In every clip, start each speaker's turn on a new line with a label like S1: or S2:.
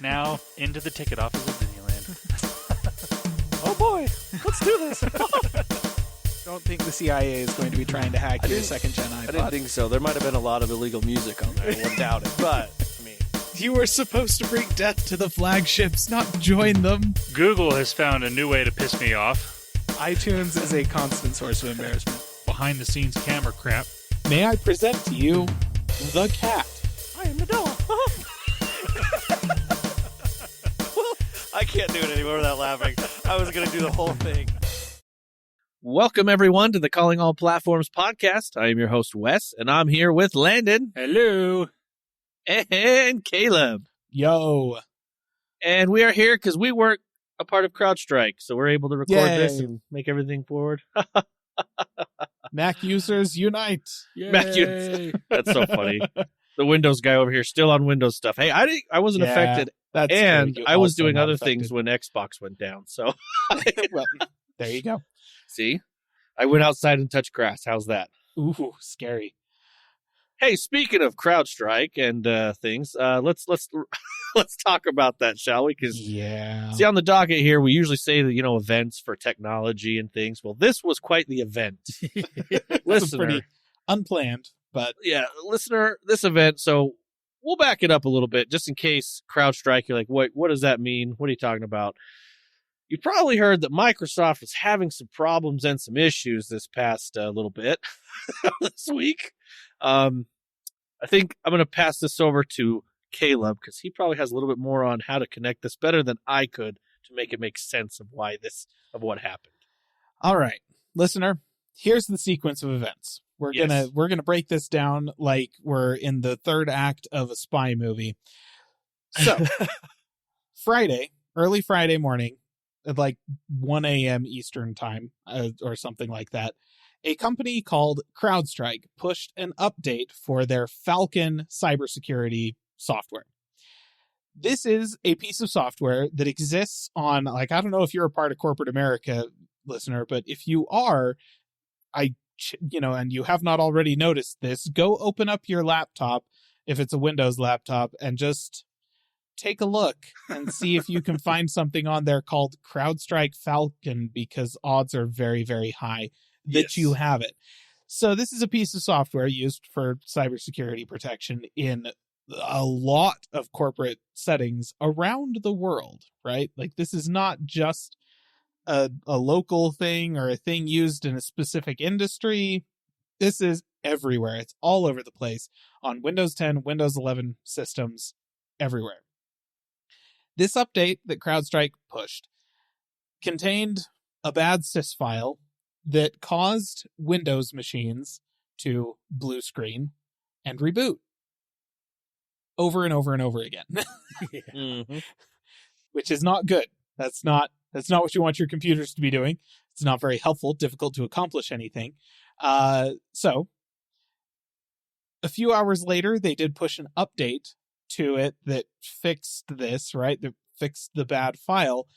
S1: Now, into the ticket office of Disneyland.
S2: Oh boy, let's do this.
S3: Don't think the CIA is going to be trying to hack your second-gen iPod.
S2: I didn't think so. There might have been a lot of illegal music on there. I wouldn't doubt it. But, I mean...
S3: You were supposed to bring death to the flagships, not join them.
S1: Google has found a new way to piss me off.
S3: iTunes is a constant source of embarrassment.
S1: Behind-the-scenes camera crap.
S3: May I present to you the cat?
S2: I am the dog. I can't do it anymore without laughing. I was going to do the whole thing. Welcome, everyone, to the Calling All Platforms podcast. I am your host, Wes, and I'm here with Landon.
S1: Hello.
S2: And Caleb.
S3: Yo.
S2: And we are here because we weren't a part of Crowdstrike, so we're able to record this
S3: Yay.
S2: and make everything forward.
S3: Mac users unite.
S1: Yay.
S2: Mac users. That's so funny. The Windows guy over here still on Windows stuff. Hey, I wasn't affected,
S3: That's
S2: and
S3: true. You
S2: I was
S3: also
S2: doing
S3: not
S2: other
S3: affected.
S2: things when Xbox went down. So,
S3: Well, there you go.
S2: see, I went outside and touched grass. How's that?
S3: Ooh, scary.
S2: Hey, speaking of CrowdStrike and things, let's let's talk about that, shall we? Because
S3: Yeah.
S2: see, on the docket here, we usually say that events for technology and things. Well, this was quite the event,
S3: It's
S2: listener.
S3: pretty unplanned, but
S2: Yeah, listener, this event. So we'll back it up a little bit, just in case CrowdStrike. You're like, what does that mean? What are you talking about? You probably heard that Microsoft was having some problems and some issues this past little bit this week. I think I'm going to pass this over to Caleb because he probably has a little bit more on how to connect this better than I could to make it make sense of what happened.
S3: all right, listener, here's the sequence of events. We're
S2: Yes.
S3: gonna break this down like we're in the third act of a spy movie. So early Friday morning, at like 1 a.m. Eastern time or something like that, a company called Crowdstrike pushed an update for their Falcon cybersecurity software. This is a piece of software that exists on, like, I don't know if you're a part of corporate America, listener, but if you are, and you have not already noticed this, go open up your laptop, if it's a Windows laptop, and just take a look and see if you can find something on there called Crowdstrike Falcon, because odds are very, very high that
S2: Yes.
S3: you have it. So this is a piece of software used for cybersecurity protection in a lot of corporate settings around the world, right? Like, this is not just a local thing or a thing used in a specific industry. This is everywhere. It's all over the place on Windows 10, Windows 11 systems, everywhere. This update that CrowdStrike pushed contained a bad sys file that caused Windows machines to blue screen and reboot over and over and over again,
S2: Mhm.
S3: which is not good. That's not what you want your computers to be doing. It's not very helpful, difficult to accomplish anything. So a few hours later, they did push an update to it that fixed this, right? That fixed the bad file.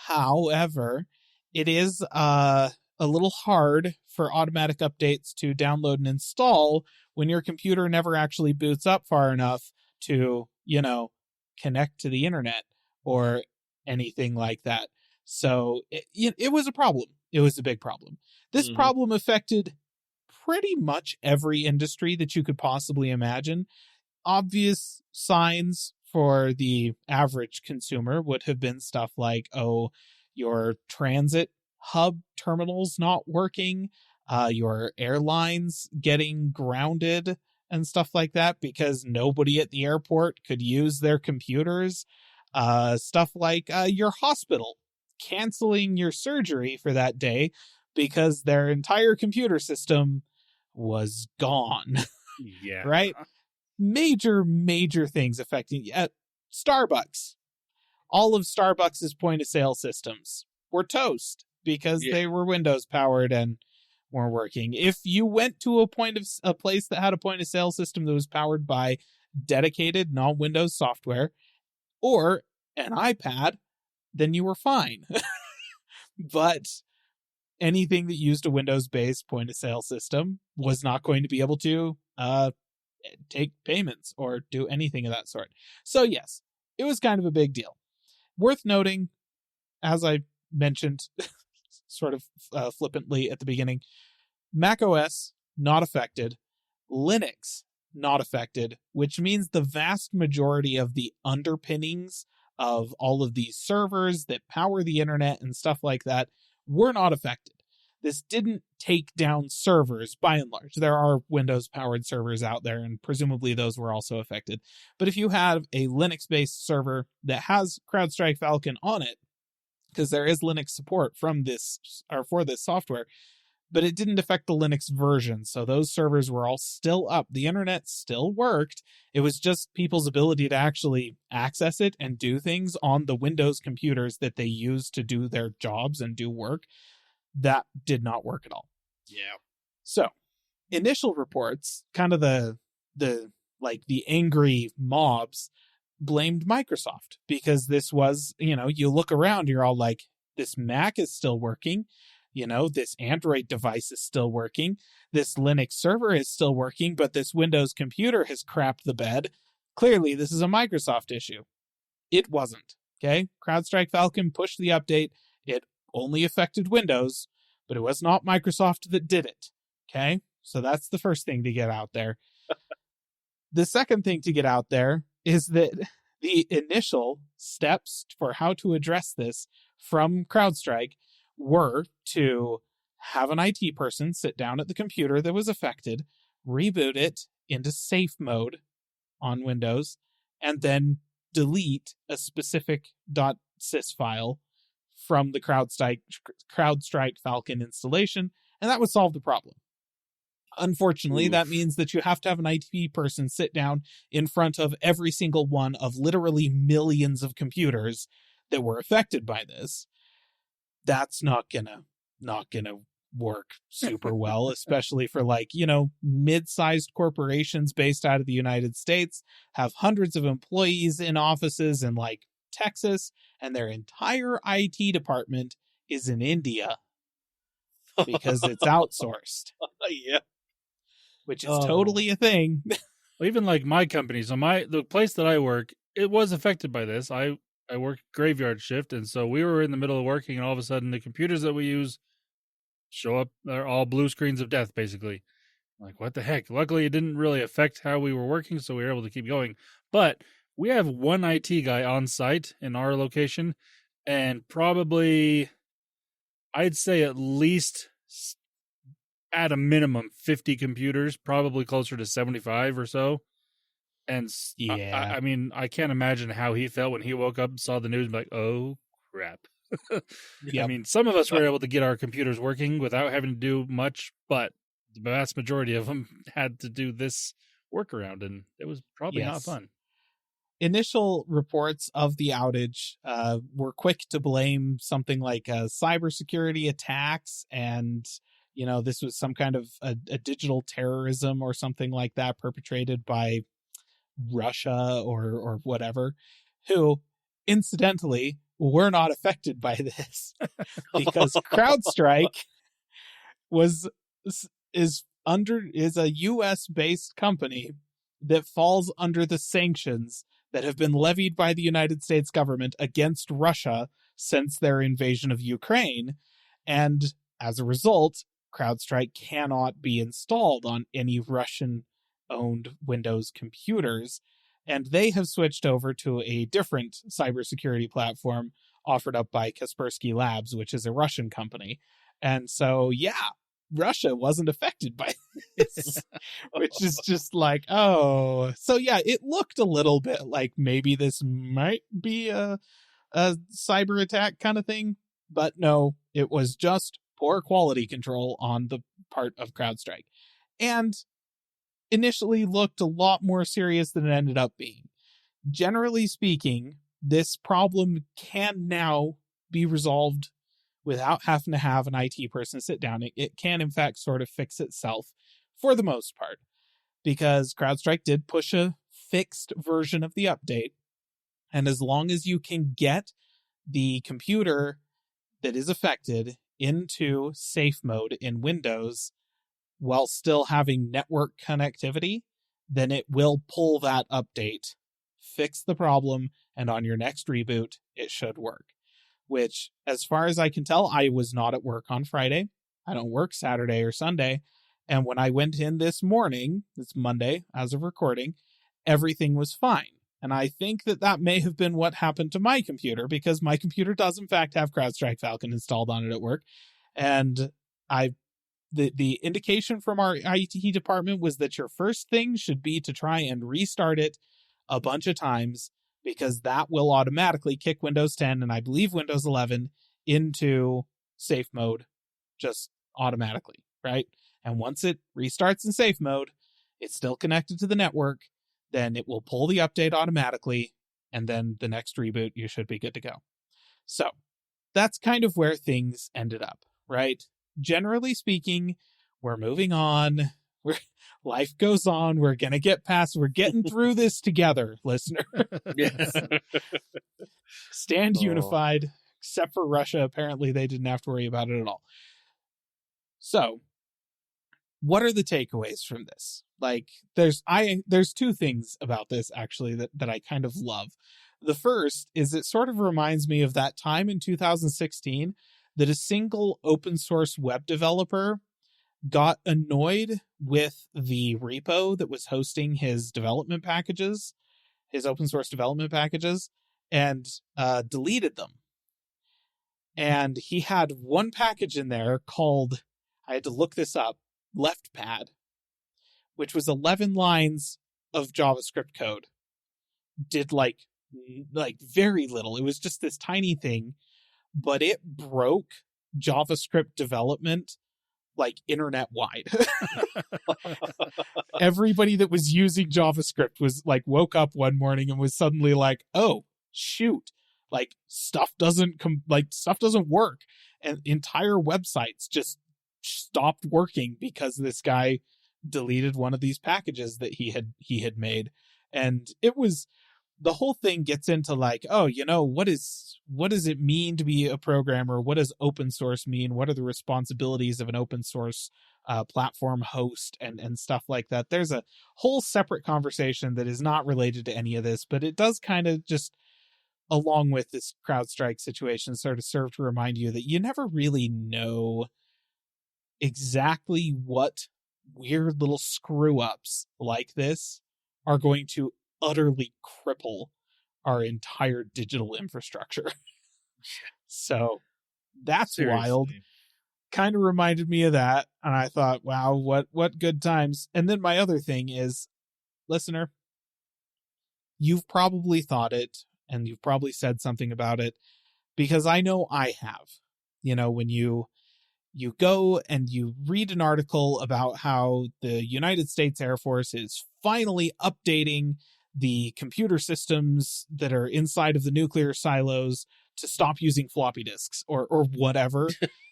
S3: However, it is a little hard for automatic updates to download and install when your computer never actually boots up far enough to, connect to the internet or anything like that. So it was a problem. It was a big problem. This
S2: Mhm.
S3: problem affected pretty much every industry that you could possibly imagine. Obvious signs for the average consumer would have been stuff like, your transit hub terminals not working, your airlines getting grounded and stuff like that because nobody at the airport could use their computers. Stuff like your hospital canceling your surgery for that day because their entire computer system was gone.
S1: Yeah.
S3: Right? Major things affecting Starbucks. All of Starbucks' point of sale systems were toast because they were Windows powered and weren't working. If you went to a place that had a point of sale system that was powered by dedicated non-Windows software or an iPad, then you were fine. But anything that used a Windows-based point-of-sale system was not going to be able to take payments or do anything of that sort. So yes, it was kind of a big deal. Worth noting, as I mentioned sort of flippantly at the beginning, Mac OS not affected, Linux not affected, which means the vast majority of the underpinnings of all of these servers that power the internet and stuff like that were not affected. This didn't take down servers by and large. There are Windows-powered servers out there, and presumably those were also affected. But if you have a Linux-based server that has Crowdstrike Falcon on it, because there is Linux support from this or for this software, but it didn't affect the Linux version, so those servers were all still up. The internet still worked. It was just people's ability to actually access it and do things on the Windows computers that they use to do their jobs and do work. That did not work at all.
S2: Yeah.
S3: So, initial reports, kind of the angry mobs, blamed Microsoft because this was, you look around, you're all like, this Mac is still working. This Android device is still working. This Linux server is still working, but this Windows computer has crapped the bed. Clearly, this is a Microsoft issue. It wasn't. Okay? CrowdStrike Falcon pushed the update. It only affected Windows, but it was not Microsoft that did it. Okay? So that's the first thing to get out there. The second thing to get out there is that the initial steps for how to address this from CrowdStrike were to have an IT person sit down at the computer that was affected, reboot it into safe mode on Windows, and then delete a specific .sys file from the CrowdStrike Falcon installation, and that would solve the problem. Unfortunately, that means that you have to have an IT person sit down in front of every single one of literally millions of computers that were affected by this. That's not gonna work super well, especially for mid-sized corporations based out of the United States, have hundreds of employees in offices in Texas, and their entire IT department is in India because it's outsourced.
S2: Yeah.
S3: Which is totally a thing.
S1: Well, even my company, so the place that I work, it was affected by this. I work graveyard shift, and so we were in the middle of working, and all of a sudden the computers that we use show up. They're all blue screens of death, basically. Like, what the heck? Luckily, it didn't really affect how we were working, so we were able to keep going. But we have one IT guy on site in our location, and probably, I'd say at least at a minimum 50 computers, probably closer to 75 or so. And
S3: yeah,
S1: I mean, I can't imagine how he felt when he woke up and saw the news and be like, oh, crap.
S3: Yep.
S1: I mean, some of us were able to get our computers working without having to do much, but the vast majority of them had to do this workaround, and it was probably not fun.
S3: Initial reports of the outage were quick to blame something like cybersecurity attacks, and this was some kind of a digital terrorism or something like that perpetrated by Russia or whatever, who incidentally were not affected by this because CrowdStrike is a US based company that falls under the sanctions that have been levied by the United States government against Russia since their invasion of Ukraine, and as a result, CrowdStrike cannot be installed on any Russian-owned Windows computers, and they have switched over to a different cybersecurity platform offered up by Kaspersky Labs, which is a Russian company. And so, Russia wasn't affected by this, which is just like, oh. So, it looked a little bit like maybe this might be a cyber attack kind of thing, but no, it was just poor quality control on the part of CrowdStrike. And initially looked a lot more serious than it ended up being. Generally speaking, this problem can now be resolved without having to have an IT person sit down. It can, in fact, sort of fix itself for the most part, because CrowdStrike did push a fixed version of the update. And as long as you can get the computer that is affected into safe mode in Windows while still having network connectivity, then it will pull that update, fix the problem, and on your next reboot, it should work. Which, as far as I can tell, I was not at work on Friday. I don't work Saturday or Sunday. And when I went in this morning, it's Monday as of recording, everything was fine. And I think that may have been what happened to my computer, because my computer does in fact have Crowdstrike Falcon installed on it at work. And the indication from our IT department was that your first thing should be to try and restart it a bunch of times, because that will automatically kick Windows 10 and I believe Windows 11 into safe mode just automatically, right? And once it restarts in safe mode, it's still connected to the network, then it will pull the update automatically, and then the next reboot, you should be good to go. So that's kind of where things ended up, right? Generally speaking, we're moving on. Life goes on. We're going to get past. We're getting through this together, listener.
S2: Yes.
S3: Stand unified, except for Russia. Apparently, they didn't have to worry about it at all. So, what are the takeaways from this? Like, there's two things about this, actually, that I kind of love. The first is it sort of reminds me of that time in 2016 that a single open source web developer got annoyed with the repo that was hosting his development packages, his open source development packages, and deleted them. And he had one package in there called, I had to look this up, LeftPad, which was 11 lines of JavaScript code. Did like very little. It was just this tiny thing, but it broke JavaScript development like internet wide. Everybody that was using JavaScript was like, woke up one morning and was suddenly like, oh shoot, like stuff doesn't work, and entire websites just stopped working because this guy deleted one of these packages that he had made. And it was, the whole thing gets into like, oh, what does it mean to be a programmer? What does open source mean? What are the responsibilities of an open source platform host and stuff like that? There's a whole separate conversation that is not related to any of this, but it does kind of just, along with this CrowdStrike situation, sort of serve to remind you that you never really know exactly what weird little screw ups like this are going to utterly cripple our entire digital infrastructure. So that's
S2: Seriously.
S3: wild. Kind of reminded me of that. And I thought, wow, what good times. And then my other thing is, listener, you've probably thought it and you've probably said something about it, because I know I have. When you go and you read an article about how the United States Air Force is finally updating the computer systems that are inside of the nuclear silos to stop using floppy disks or whatever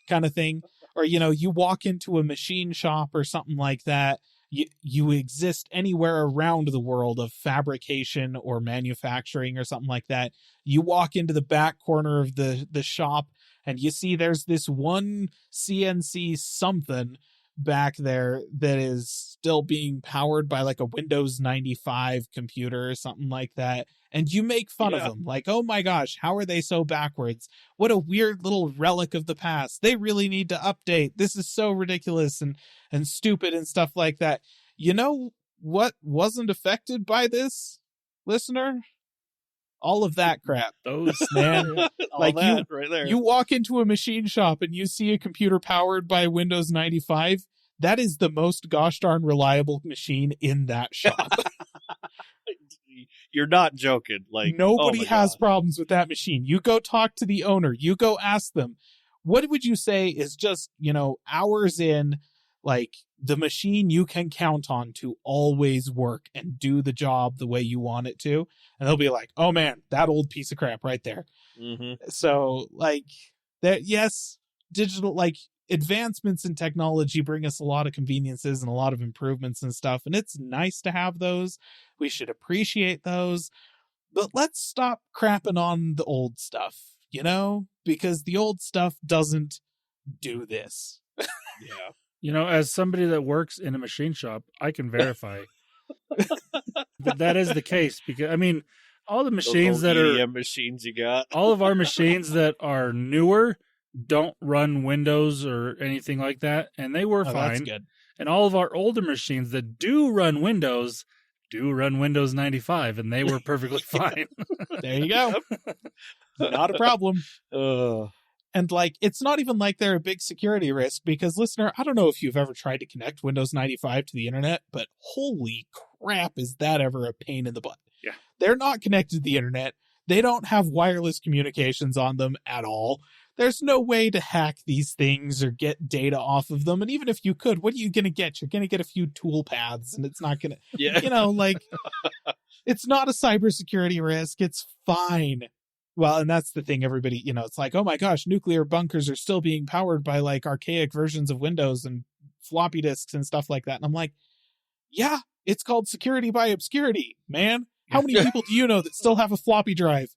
S3: kind of thing. Or, you walk into a machine shop or something like that. You exist anywhere around the world of fabrication or manufacturing or something like that. You walk into the back corner of the shop and you see there's this one CNC something back there that is still being powered by like a Windows 95 computer or something like that. And you make fun of them. Like, oh my gosh, how are they so backwards? What a weird little relic of the past. They really need to update. This is so ridiculous and stupid and stuff like that. You know what wasn't affected by this, listener? All of that crap.
S1: Those
S3: man.
S2: Like that right there.
S3: You walk into a machine shop and you see a computer powered by Windows 95. That is the most gosh darn reliable machine in that shop.
S2: You're not joking. Like,
S3: nobody has problems with that machine. You go talk to the owner. You go ask them, what would you say is just, hours in, like the machine you can count on to always work and do the job the way you want it to? And they'll be like, oh man, that old piece of crap right there.
S2: Mm-hmm.
S3: So like that, yes, digital, like advancements in technology bring us a lot of conveniences and a lot of improvements and stuff. And it's nice to have those. We should appreciate those, but let's stop crapping on the old stuff, because the old stuff doesn't do this.
S2: Yeah.
S1: As somebody that works in a machine shop, I can verify that is the case. Because all the
S2: Those
S1: machines
S2: old
S1: that are
S2: EDM machines you got.
S1: all of our machines that are newer don't run Windows or anything like that, and they were
S3: Oh, that's
S1: fine.
S3: good.
S1: And all of our older machines that do run Windows 95, and they were perfectly fine.
S3: There you go. Not a problem.
S2: Ugh.
S3: And like, it's not even like they're a big security risk because, listener, I don't know if you've ever tried to connect Windows 95 to the internet, but holy crap, is that ever a pain in the butt?
S1: Yeah.
S3: They're not connected to the internet. They don't have wireless communications on them at all. There's no way to hack these things or get data off of them. And even if you could, what are you going to get? You're going to get a few tool paths, and it's not going to,
S2: Yeah.
S3: you know, like, it's not a cybersecurity risk. It's fine. Well, and that's the thing, everybody, you know, it's like, oh my gosh, nuclear bunkers are still being powered by like archaic versions of Windows and floppy disks and stuff like that. And I'm like, yeah, it's called security by obscurity, man. How many people do you know that still have a floppy drive?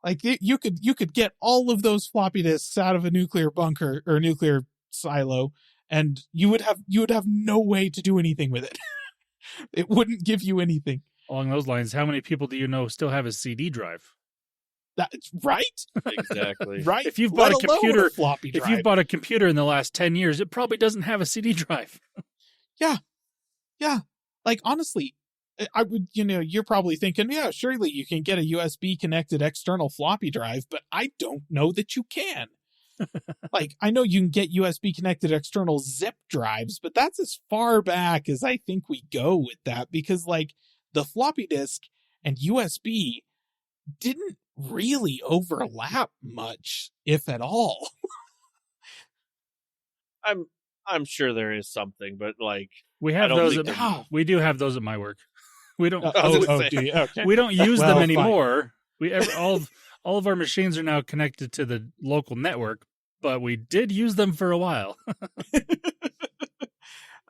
S3: Like, you could get all of those floppy disks out of a nuclear bunker or nuclear silo, and you would have no way to do anything with it. It wouldn't give you anything.
S1: Along those lines, how many people do you know still have a CD drive?
S3: That's right.
S2: Exactly.
S3: Right.
S1: If you've bought
S3: Let
S1: a
S3: alone
S1: computer,
S3: floppy
S1: if
S3: drive.
S1: you've bought a computer in the last 10 years, it probably doesn't have a CD drive.
S3: Yeah. Like, honestly, I would, you know, you're probably thinking, yeah, surely you can get a USB connected external floppy drive, but I don't know that you can. Like, I know you can get USB connected external zip drives, but that's as far back as I think we go with that, because like the floppy disk and USB didn't really overlap much, if at all.
S2: I'm sure there is something, but like,
S1: We
S2: I
S1: have
S2: don't
S1: those.
S2: think
S1: At,
S3: they're-
S1: we do have those at my work. We don't.
S3: Do you? Okay.
S1: We don't use
S3: Well,
S1: them
S3: fine.
S1: anymore. All of our machines are now connected to the local network, but we did use them for a while.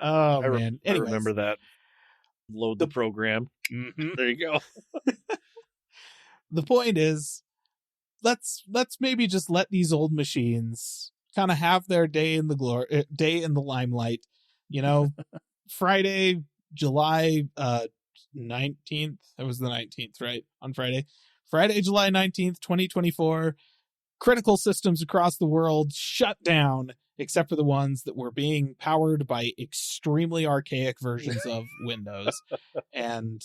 S3: Oh,
S2: I
S3: man.
S2: I
S3: Anyways,
S2: remember that. Load the program.
S1: Mm-hmm.
S2: There you go.
S3: the point is, let's maybe just let these old machines kind of have their day in the limelight. You know, Friday, July 19th. That was the 19th, right? On Friday, July 19th, 2024. Critical systems across the world shut down, except for the ones that were being powered by extremely archaic versions of Windows. And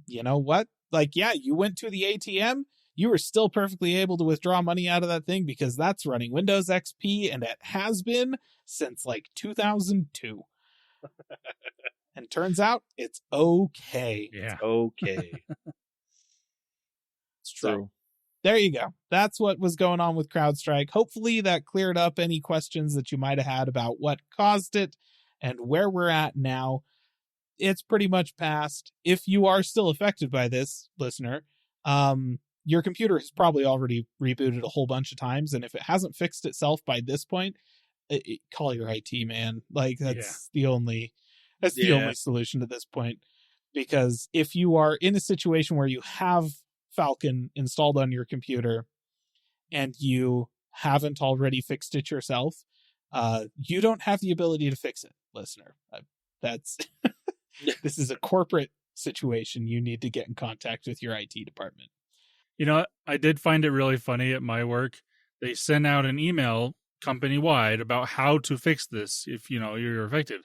S3: you know what? Like, yeah, you went to the ATM, you were still perfectly able to withdraw money out of that thing because that's running Windows XP, and it has been since like 2002. And turns out it's okay.
S1: Yeah.
S2: Okay. It's true.
S3: So, there you go. That's what was going on with CrowdStrike. Hopefully that cleared up any questions that you might have had about what caused it and where we're at now. It's pretty much past. If you are still affected by this, listener, your computer has probably already rebooted a whole bunch of times. And if it hasn't fixed itself by this point, call your IT man. Like, that's the only solution to this point. Because if you are in a situation where you have Falcon installed on your computer and you haven't already fixed it yourself, you don't have the ability to fix it, listener. That's this is a corporate situation. You need to get in contact with your IT department.
S1: You know, I did find it really funny at my work. They sent out an email company wide about how to fix this if you're affected.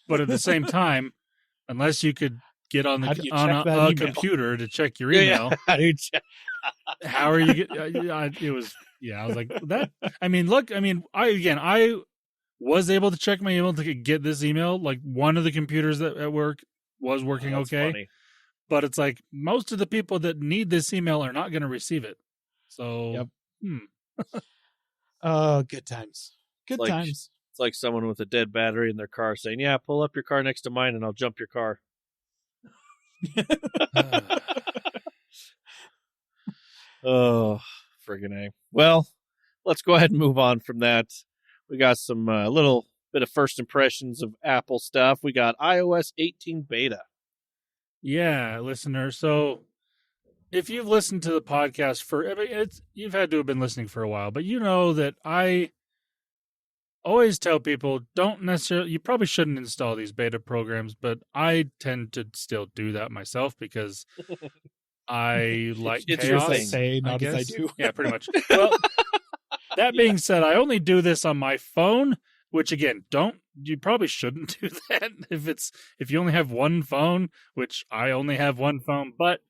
S1: But at the same time, unless you could get on a computer to check your email, how are you? I was like that. I mean, look. I mean, I was able to check my email to get this email. Like, one of the computers at work was working okay.
S2: Funny.
S1: But it's like most of the people that need this email are not going to receive it. So,
S3: Oh, good times. Good times.
S2: It's like someone with a dead battery in their car saying, "Yeah, pull up your car next to mine and I'll jump your car." Oh, friggin' A. Well, let's go ahead and move on from that. We got some little bit of first impressions of Apple stuff. We got iOS 18 beta.
S1: Yeah, listener. So if you've listened to the podcast you've had to have been listening for a while, but you know that I always tell people you probably shouldn't install these beta programs, but I tend to still do that myself because I like
S2: It's your
S1: chaos.
S3: As I
S2: thing,
S3: say, not as I
S1: guess.
S3: do.
S1: Yeah, pretty much. Well, that being said, I only do this on my phone, which again, you probably shouldn't do that if you only have one phone, which I only have one phone, but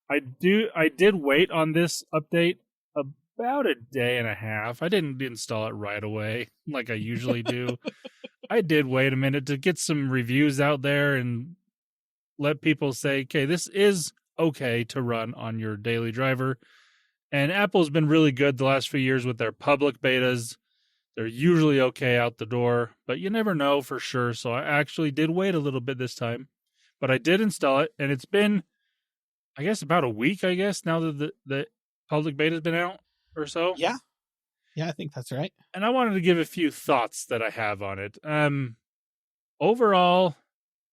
S1: I did wait on this update about a day and a half. I didn't install it right away like I usually do. I did wait a minute to get some reviews out there and let people say, okay, this is okay to run on your daily driver. And Apple's been really good the last few years with their public betas. They're usually okay out the door, but you never know for sure. So I actually did wait a little bit this time, but I did install it, and it's been, I guess, about a week, now that the public beta's been out or so.
S3: Yeah. Yeah, I think that's right.
S1: And I wanted to give a few thoughts that I have on it. Overall,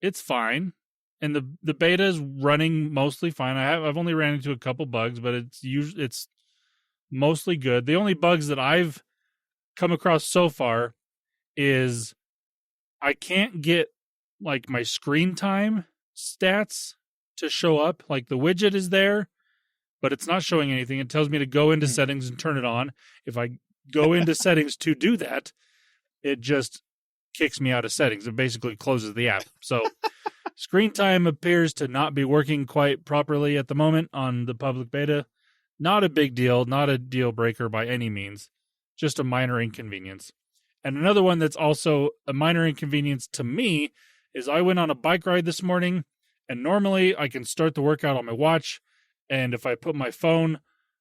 S1: it's fine. And the beta is running mostly fine. I've only ran into a couple bugs, but it's mostly good. The only bugs that I've come across so far is I can't get like my screen time stats to show up. Like the widget is there, but it's not showing anything. It tells me to go into settings and turn it on. If I go into settings to do that, it just kicks me out of settings. It basically closes the app. So screen time appears to not be working quite properly at the moment on the public beta. Not a big deal, not a deal breaker by any means, just a minor inconvenience. And another one that's also a minor inconvenience to me is I went on a bike ride this morning, and normally I can start the workout on my watch, and if I put my phone,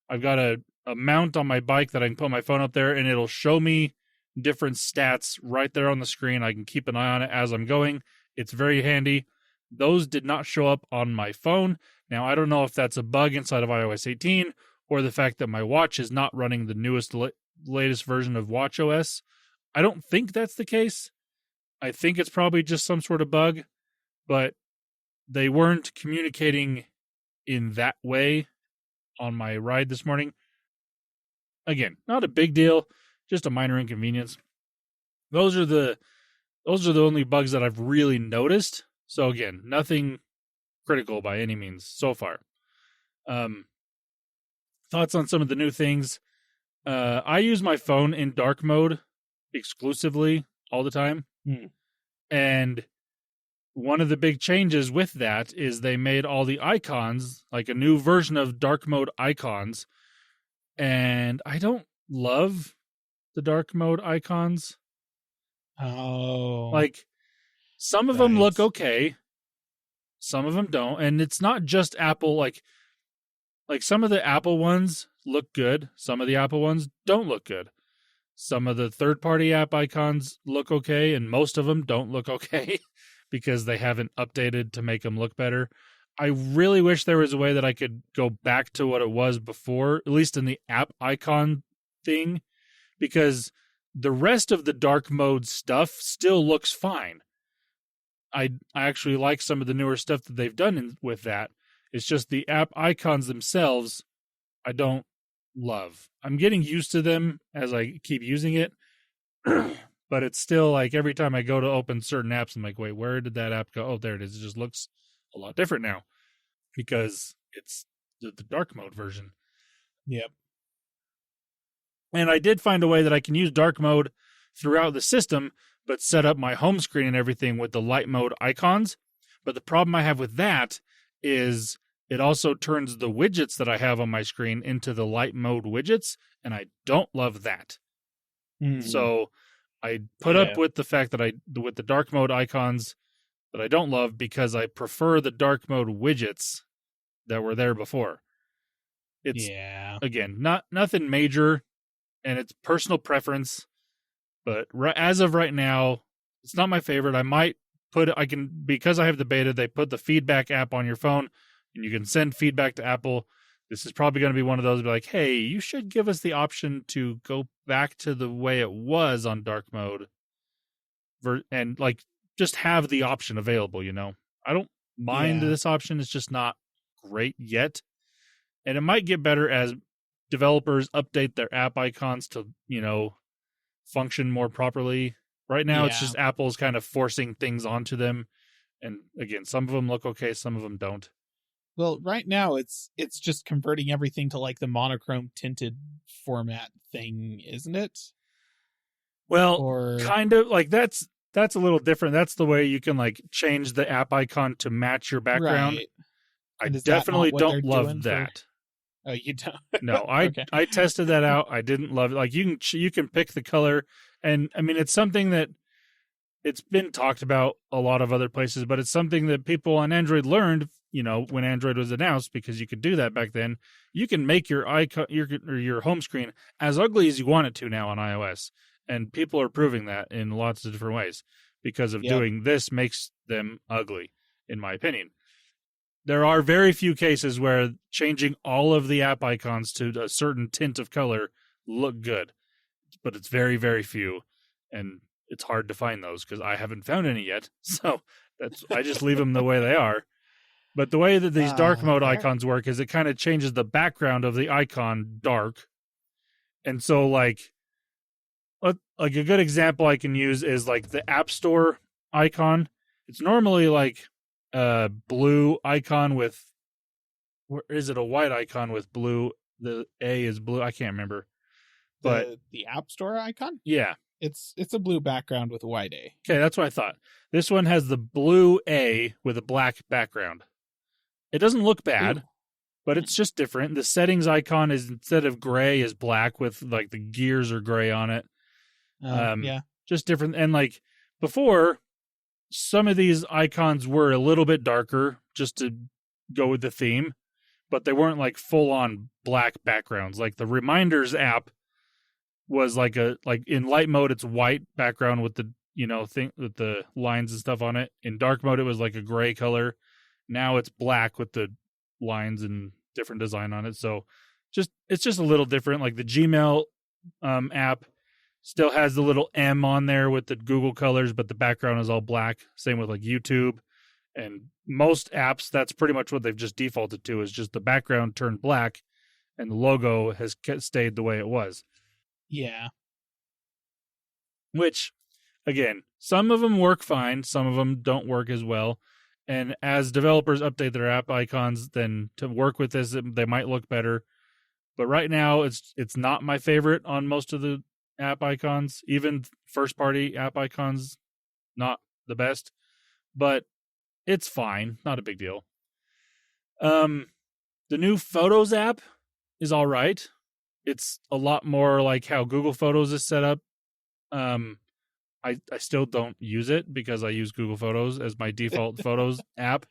S1: I've got a mount on my bike that I can put my phone up there, and it'll show me different stats right there on the screen. I can keep an eye on it as I'm going. It's very handy. Those did not show up on my phone. Now, I don't know if that's a bug inside of iOS 18 or the fact that my watch is not running the newest, latest version of watchOS. I don't think that's the case. I think it's probably just some sort of bug, but they weren't communicating in that way on my ride this morning. Again, not a big deal, just a minor inconvenience. Those are the only bugs that I've really noticed. So again, nothing critical by any means so far. Thoughts on some of the new things. I use my phone in dark mode exclusively all the time. And one of the big changes with that is they made all the icons, like a new version of dark mode icons. And I don't love the dark mode icons.
S3: Oh.
S1: Like, some of them look okay. Some of them don't. And it's not just Apple. Like some of the Apple ones look good. Some of the Apple ones don't look good. Some of the third-party app icons look okay, and most of them don't look okay because they haven't updated to make them look better. I really wish there was a way that I could go back to what it was before, at least in the app icon thing, because the rest of the dark mode stuff still looks fine. I actually like some of the newer stuff that they've done with that. It's just the app icons themselves I don't love. I'm getting used to them as I keep using it, but it's still like every time I go to open certain apps, I'm like, wait, where did that app go? Oh, there it is. It just looks a lot different now because it's the dark mode version.
S3: Yep.
S1: And I did find a way that I can use dark mode throughout the system, but set up my home screen and everything with the light mode icons. But the problem I have with that is it also turns the widgets that I have on my screen into the light mode widgets, and I don't love that. So I put up with the fact that with the dark mode icons that I don't love because I prefer the dark mode widgets that were there before. It's again, nothing major, and it's personal preference. But as of right now, it's not my favorite. Because I have the beta, they put the feedback app on your phone, and you can send feedback to Apple. This is probably going to be one of those, be like, hey, you should give us the option to go back to the way it was on dark mode. And like, just have the option available, I don't mind this option. It's just not great yet. And it might get better as developers update their app icons to, function more properly. Right now, it's just Apple's kind of forcing things onto them. And again, some of them look okay, some of them don't.
S3: Well, right now it's just converting everything to like the monochrome tinted format thing, isn't it?
S1: Well,
S3: Or
S1: kind of like that's a little different. That's the way you can like change the app icon to match your background.
S3: right.
S1: I
S3: And is that not
S1: definitely
S3: what
S1: don't
S3: they're
S1: love
S3: doing
S1: that.
S3: Oh, you don't?
S1: No,
S3: Okay.
S1: I tested that out. I didn't love it. Like you can pick the color, and I mean it's something that it's been talked about a lot of other places, but it's something that people on Android learned, when Android was announced, because you could do that back then. You can make your icon, your home screen as ugly as you want it to now on iOS, and people are proving that in lots of different ways because of doing this makes them ugly, in my opinion. There are very few cases where changing all of the app icons to a certain tint of color look good, but it's very, very few, and it's hard to find those because I haven't found any yet. So I just leave them the way they are. But the way that these dark mode icons work is it kind of changes the background of the icon dark. And so like a good example I can use is like the App Store icon. It's normally like a blue icon with, or is it a white icon with blue? The A is blue. I can't remember. But
S3: the App Store icon?
S1: Yeah.
S3: It's a blue background with a white A.
S1: Okay, that's what I thought. This one has the blue A with a black background. It doesn't look bad, but it's just different. The settings icon is, instead of gray, is black with like the gears are gray on it.
S3: Yeah.
S1: Just different. And like before, some of these icons were a little bit darker just to go with the theme, but they weren't like full on black backgrounds. Like the Reminders app was like in light mode, it's white background with the, thing with the lines and stuff on it. In dark mode, it was like a gray color. Now it's black with the lines and different design on it. So it's just a little different. Like the Gmail app still has the little M on there with the Google colors, but the background is all black. Same with like YouTube and most apps. That's pretty much what they've just defaulted to, is just the background turned black and the logo has stayed the way it was.
S3: Yeah.
S1: Which, again, some of them work fine. Some of them don't work as well. And as developers update their app icons, then to work with this, they might look better. But right now, it's not my favorite on most of the app icons. Even first-party app icons, not the best. But it's fine. Not a big deal. The new Photos app is all right. It's a lot more like how Google Photos is set up. I still don't use it because I use Google Photos as my default Photos app.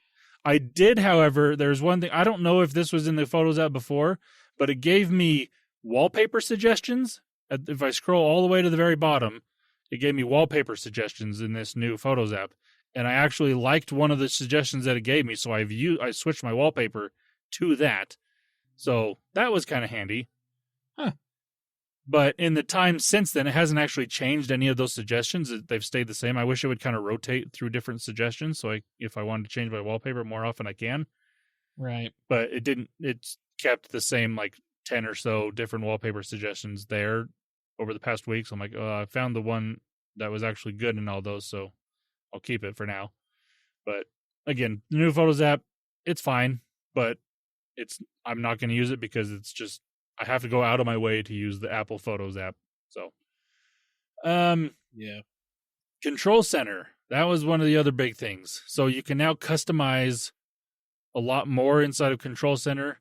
S1: I did, however, there's one thing. I don't know if this was in the Photos app before, but it gave me wallpaper suggestions. If I scroll all the way to the very bottom, it gave me wallpaper suggestions in this new Photos app. And I actually liked one of the suggestions that it gave me, so I switched my wallpaper to that. So that was kind of handy.
S3: Huh.
S1: But in the time since then, it hasn't actually changed any of those suggestions. They've stayed the same. I wish it would kind of rotate through different suggestions, so if I wanted to change my wallpaper more often, I can.
S3: Right.
S1: But it didn't. It's kept the same, like 10 or so different wallpaper suggestions there over the past week. So I'm like, I found the one that was actually good in all those, so I'll keep it for now. But again, the new Photos app, it's fine, but I'm not going to use it because it's just, I have to go out of my way to use the Apple Photos app. So,
S2: yeah.
S1: Control Center, that was one of the other big things. So you can now customize a lot more inside of Control Center,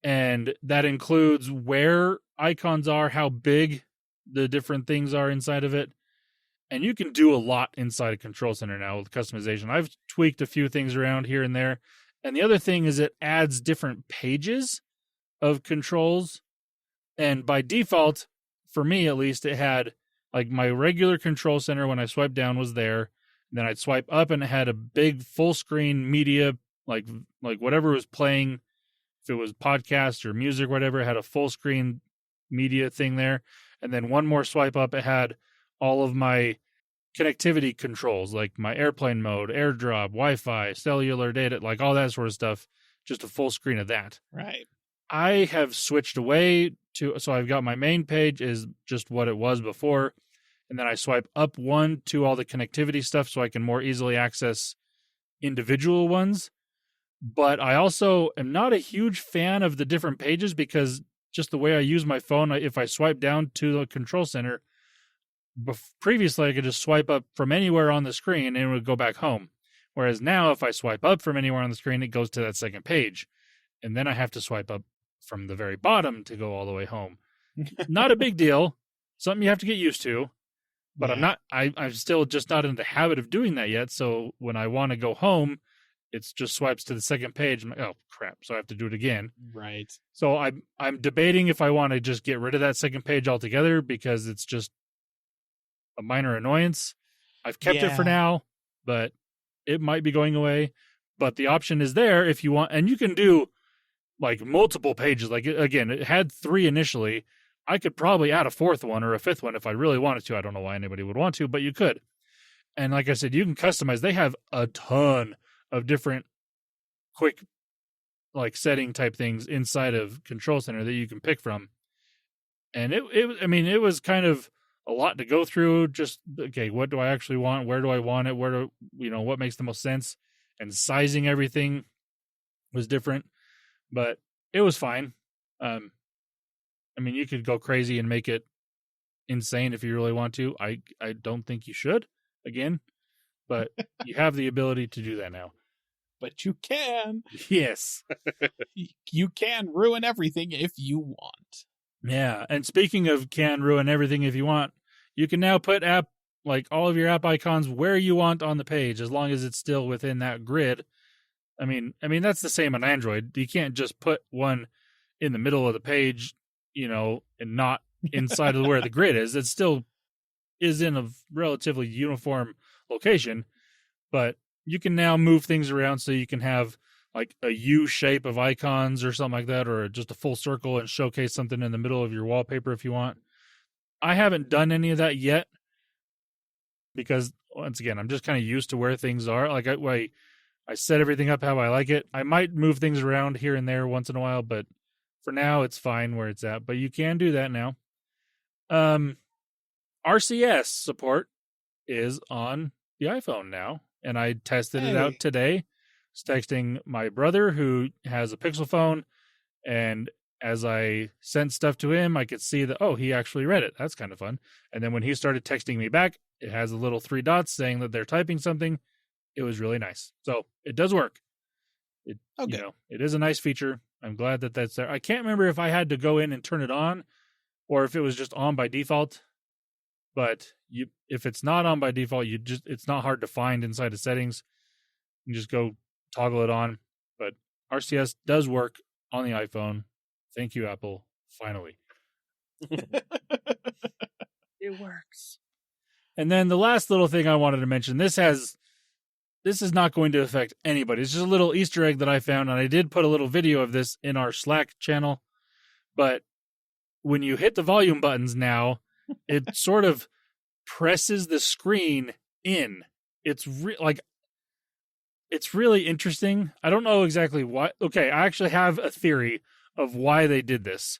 S1: and that includes where icons are, how big the different things are inside of it. And you can do a lot inside of Control Center now with customization. I've tweaked a few things around here and there. And the other thing is it adds different pages of controls. And by default, for me at least, it had like my regular Control Center when I swiped down was there. And then I'd swipe up and it had a big full screen media, like whatever was playing. If it was podcast or music, whatever, it had a full screen media thing there. And then one more swipe up, it had all of my connectivity controls, like my airplane mode, AirDrop, Wi-Fi, cellular data, like all that sort of stuff, just a full screen of that.
S3: Right.
S1: I have switched away so I've got my main page is just what it was before, and then I swipe up one to all the connectivity stuff so I can more easily access individual ones. But I also am not a huge fan of the different pages because just the way I use my phone, if I swipe down to the control center, previously I could just swipe up from anywhere on the screen and it would go back home. Whereas now if I swipe up from anywhere on the screen, it goes to that second page. And then I have to swipe up from the very bottom to go all the way home. Not a big deal. Something you have to get used to. But
S3: Yeah.
S1: I'm still just not in the habit of doing that yet. So when I want to go home, it's just swipes to the second page. I'm like, oh crap. So I have to do it again.
S3: Right.
S1: So I'm debating if I want to just get rid of that second page altogether because it's just a minor annoyance. I've kept it for now, but it might be going away. But the option is there if you want, and you can do like multiple pages. Like again, it had 3 initially. I could probably add a 4th one or a 5th one if I really wanted to. I don't know why anybody would want to, but you could. And like I said, you can customize. They have a ton of different quick like setting type things inside of Control Center that you can pick from. And it was kind of a lot to go through. Just, okay, what do I actually want? Where do I want it? What makes the most sense? And sizing everything was different, but it was fine. You could go crazy and make it insane if you really want to. I don't think you should, again, but you have the ability to do that now.
S3: But you can.
S1: Yes.
S3: You can ruin everything if you want.
S1: Yeah, and speaking of can ruin everything if you want, you can now put all of your app icons where you want on the page, as long as it's still within that grid. I mean that's the same on Android. You can't just put one in the middle of the page, and not inside of where the grid is. It still is in a relatively uniform location, but you can now move things around so you can have like a U shape of icons or something like that, or just a full circle and showcase something in the middle of your wallpaper if you want. I haven't done any of that yet because, once again, I'm just kind of used to where things are. Like I set everything up how I like it. I might move things around here and there once in a while, but for now it's fine where it's at. But you can do that now. RCS support is on the iPhone now, and I tested it out today. I was texting my brother who has a Pixel phone, and as I sent stuff to him, I could see that, he actually read it. That's kind of fun. And then when he started texting me back, it has a little 3 dots saying that they're typing something. It was really nice. So it does work. It is a nice feature. I'm glad that that's there. I can't remember if I had to go in and turn it on or if it was just on by default. But if it's not on by default, it's not hard to find inside of settings. You just go toggle it on. But RCS does work on the iPhone. Thank you, Apple. Finally.
S2: It works.
S1: And then the last little thing I wanted to mention, this is not going to affect anybody. It's just a little Easter egg that I found, and I did put a little video of this in our Slack channel. But when you hit the volume buttons now, it sort of presses the screen in. It's really interesting. I don't know exactly why. Okay, I actually have a theory of why they did this.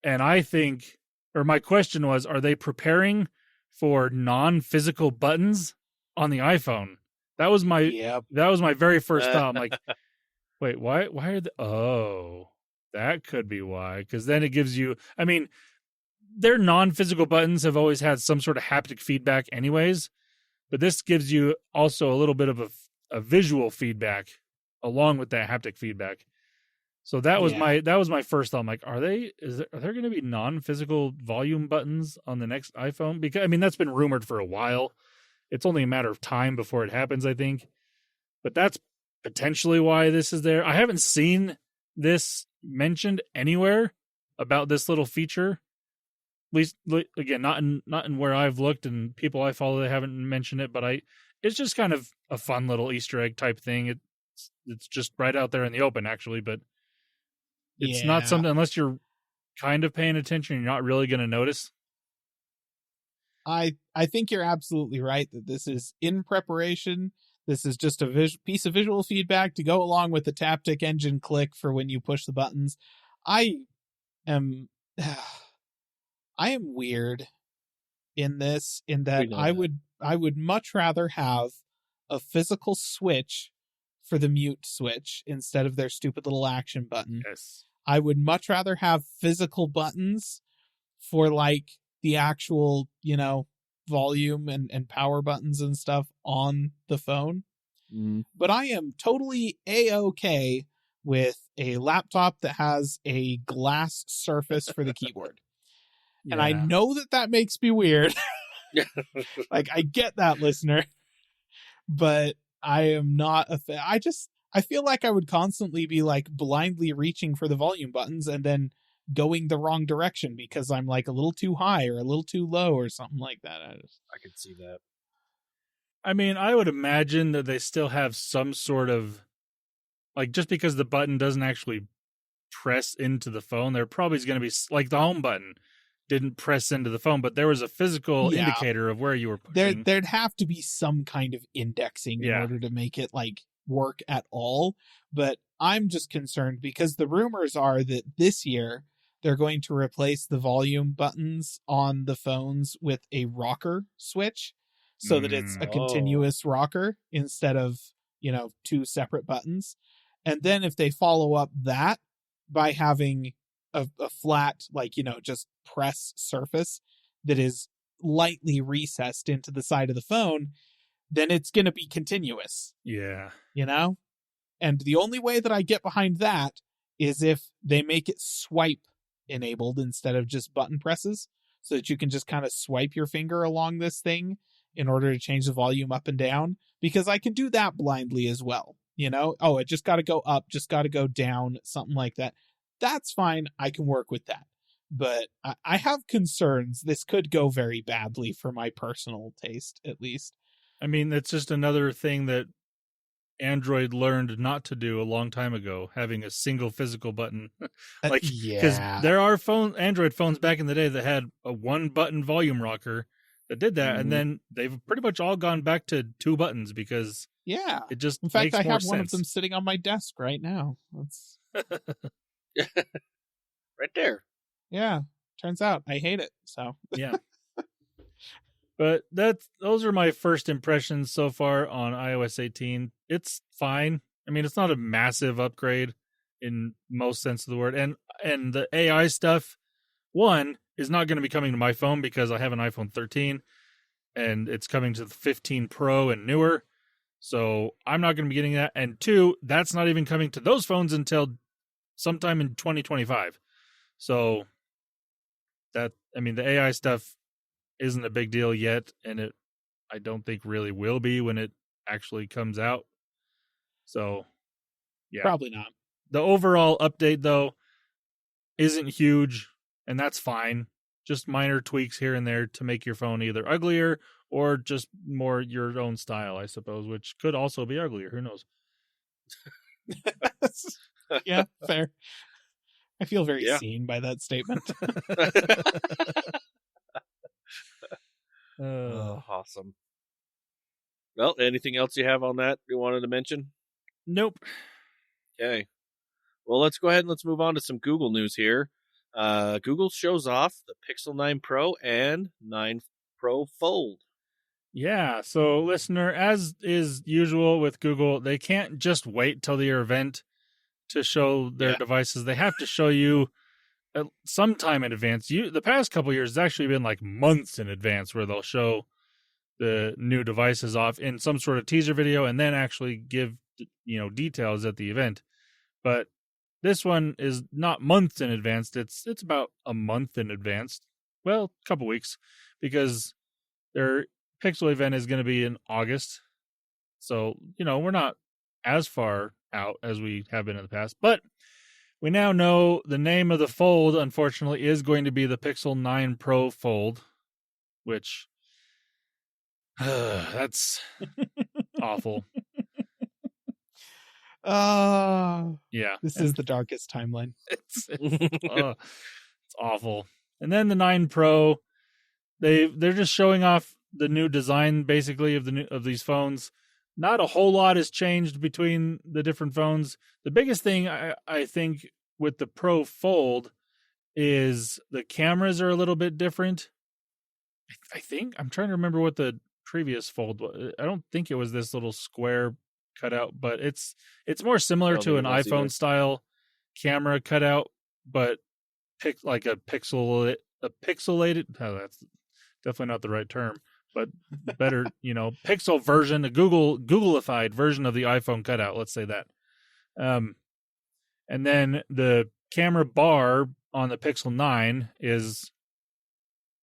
S1: And I think, or my question was, are they preparing for non-physical buttons on the iPhone? That was my very first thought. I'm like, wait, why are that could be why. Because then it gives you, their non-physical buttons have always had some sort of haptic feedback anyways, but this gives you also a little bit of a visual feedback along with that haptic feedback. So that was my first thought. I'm like, are there going to be non-physical volume buttons on the next iPhone? Because that's been rumored for a while. It's only a matter of time before it happens, I think. But that's potentially why this is there. I haven't seen this mentioned anywhere about this little feature. At least, again, not in where I've looked, and people I follow, they haven't mentioned it. But it's just kind of a fun little Easter egg type thing. It's just right out there in the open, actually. But it's not something, unless you're kind of paying attention, you're not really going to notice.
S3: I think you're absolutely right that this is in preparation. This is just a piece of visual feedback to go along with the Taptic engine click for when you push the buttons. I am weird in this, in that I would much rather have a physical switch for the mute switch instead of their stupid little action button.
S1: Yes.
S3: I would much rather have physical buttons for like the actual, volume and power buttons and stuff on the phone. But I am totally A-okay with a laptop that has a glass surface for the keyboard. And I know that makes me weird. Like, I get that, listener. But I am not I feel like I would constantly be like blindly reaching for the volume buttons and then going the wrong direction because I'm like a little too high or a little too low or something like that.
S2: I can see that.
S1: I mean, I would imagine that they still have some sort of, like, just because the button doesn't actually press into the phone, there probably is going to be, like, the home button didn't press into the phone, but there was a physical indicator of where you were pushing.
S3: There'd have to be some kind of indexing in order to make it, like, work at all. But I'm just concerned because the rumors are that this year they're going to replace the volume buttons on the phones with a rocker switch so that it's a continuous rocker instead of, two separate buttons. And then if they follow up that by having a flat, like, just press surface that is lightly recessed into the side of the phone, then it's going to be continuous.
S1: Yeah.
S3: And the only way that I get behind that is if they make it swipe enabled instead of just button presses, so that you can just kind of swipe your finger along this thing in order to change the volume up and down, because I can do that blindly as well. It just got to go up, just got to go down, something like that. That's fine. I can work with that. But I have concerns. This could go very badly for my personal taste, at least.
S1: I mean, it's just another thing that Android learned not to do a long time ago, having a single physical button. Because there are Android phones back in the day that had a one button volume rocker that did that, and then they've pretty much all gone back to two buttons because it just
S3: in fact
S1: makes
S3: I
S1: more
S3: have
S1: sense.
S3: one of them sitting on my desk right now. That's
S2: right there.
S3: Yeah, turns out I hate it. So
S1: yeah. But those are my first impressions so far on iOS 18. It's fine. I mean, it's not a massive upgrade in most sense of the word. And the AI stuff, one, is not going to be coming to my phone because I have an iPhone 13 and it's coming to the 15 Pro and newer. So I'm not going to be getting that. And two, that's not even coming to those phones until sometime in 2025. So the AI stuff isn't a big deal yet, and I don't think really will be when it actually comes out. So, yeah.
S3: Probably not.
S1: The overall update, though, isn't huge, and that's fine. Just minor tweaks here and there to make your phone either uglier or just more your own style, I suppose, which could also be uglier. Who knows?
S3: Yeah, fair. I feel very seen by that statement.
S2: Awesome. Well, anything else you have on that you wanted to mention?
S1: Nope.
S2: Okay. Well, let's go ahead and let's move on to some Google news here. Google shows off the Pixel 9 Pro and 9 Pro Fold.
S1: Yeah, so listener, as is usual with Google, they can't just wait till their event to show their devices. They have to show you sometime in advance. The past couple of years, it's actually been like months in advance where they'll show the new devices off in some sort of teaser video and then actually give details at the event. But this one is not months in advance. It's about a month in advance. Well, a couple weeks, because their Pixel event is going to be in August. So, we're not as far out as we have been in the past. But we now know the name of the Fold, unfortunately, is going to be the Pixel 9 Pro Fold, which that's awful. Yeah.
S3: This is the darkest timeline.
S1: It's awful. And then the 9 Pro, they're just showing off the new design, basically, of these phones. Not a whole lot has changed between the different phones. The biggest thing I think with the Pro Fold is the cameras are a little bit different. I think I'm trying to remember what the previous Fold was. I don't think it was this little square cutout, but it's more similar
S2: don't
S1: to an
S2: think it was either.
S1: iPhone style camera cutout, but like a pixelated. Oh, that's definitely not the right term, but better, pixel version, a Googleified version of the iPhone cutout. Let's say that. And then the camera bar on the Pixel 9 is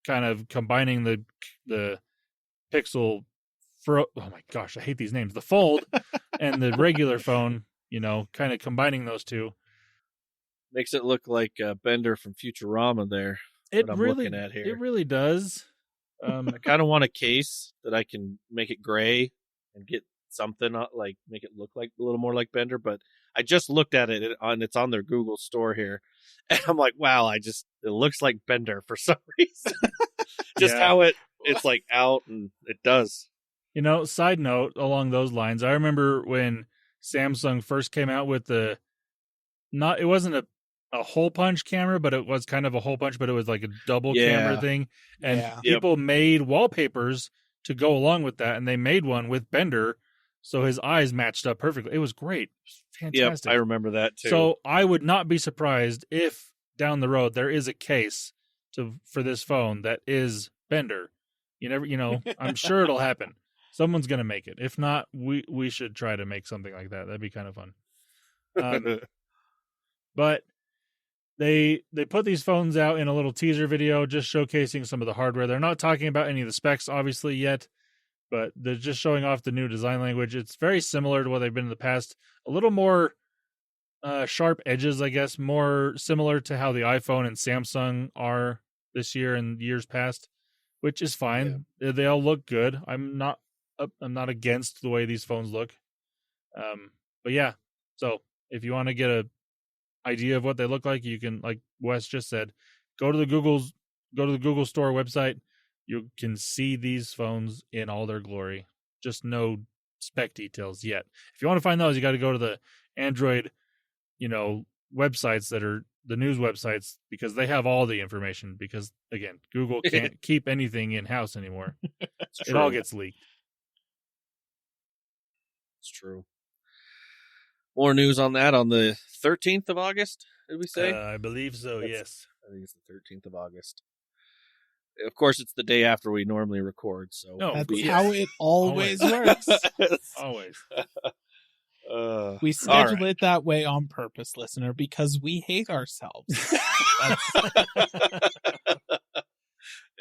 S1: kind of combining the Pixel oh my gosh, I hate these names. The Fold and the regular phone, kind of combining those two.
S2: Makes it look like Bender from Futurama there.
S1: It
S2: I'm
S1: really,
S2: looking at here.
S1: It really does.
S2: I kind of want a case that I can make it gray and get something like make it look like a little more like Bender. But I just looked at it and it's on their Google store here, and I'm like, wow, it looks like Bender for some reason. Just how it's like out, and it does.
S1: Side note along those lines, I remember when Samsung first came out with it wasn't a hole punch camera, but it was kind of a hole punch, but it was like a double camera thing. And people made wallpapers to go along with that, and they made one with Bender, so his eyes matched up perfectly. It was great. It was fantastic.
S2: Yep, I remember that too.
S1: So I would not be surprised if down the road there is a case for this phone that is Bender. You never, I'm sure it'll happen. Someone's going to make it. If not, we should try to make something like that. That'd be kind of fun. But they put these phones out in a little teaser video just showcasing some of the hardware. They're not talking about any of the specs, obviously, yet, but they're just showing off the new design language. It's very similar to what they've been in the past. A little more sharp edges, I guess, more similar to how the iPhone and Samsung are this year and years past, which is fine. Yeah. They all look good. I'm not against the way these phones look. But yeah, so if you want to get a idea of what they look like, you can, like Wes just said, go to the Google Store website. You can see these phones in all their glory. Just no spec details yet. If you want to find those, you got to go to the Android, websites that are the news websites, because they have all the information, because again, Google can't keep anything in-house anymore. It all gets leaked.
S2: It's true. More news on that on the 13th of August, did we say?
S1: I believe so, yes.
S2: I think it's the 13th of August. Of course, it's the day after we normally record, so...
S3: That's how it always works.
S1: Always.
S3: We schedule it that way on purpose, listener, because we hate ourselves.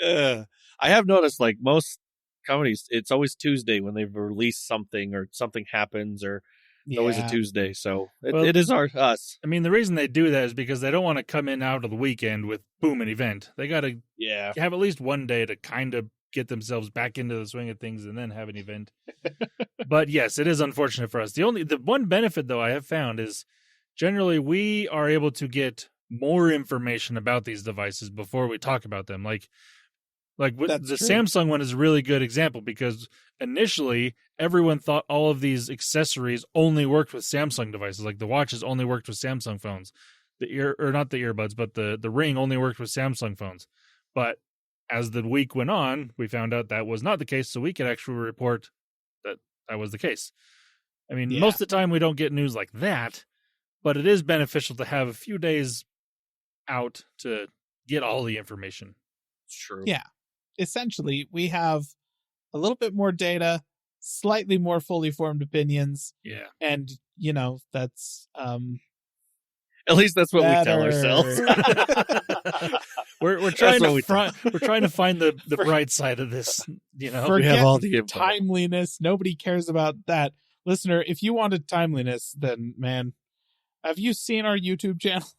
S2: I have noticed, like, most companies, it's always Tuesday when they've released something or something happens, or it's always a Tuesday, so it is us.
S1: I mean, the reason they do that is because they don't want to come in out of the weekend with, boom, an event. They got to have at least one day to kind of get themselves back into the swing of things and then have an event. But yes, it is unfortunate for us. The one benefit, though, I have found is generally we are able to get more information about these devices before we talk about them. Like the Samsung one is a really good example, because initially everyone thought all of these accessories only worked with Samsung devices. Like the watches only worked with Samsung phones. Not the earbuds, but the Ring only worked with Samsung phones. But as the week went on, we found out that was not the case, so we could actually report that was the case. I mean, most of the time we don't get news like that, but it is beneficial to have a few days out to get all the information.
S2: It's true.
S3: Yeah. Essentially, we have a little bit more data, slightly more fully formed opinions.
S1: Yeah.
S3: And, that's...
S2: At least that's what we tell ourselves.
S1: We're trying to find the bright side of this.
S2: We have all the info.
S3: Timeliness. Nobody cares about that. Listener, if you wanted timeliness, then man, have you seen our YouTube channel?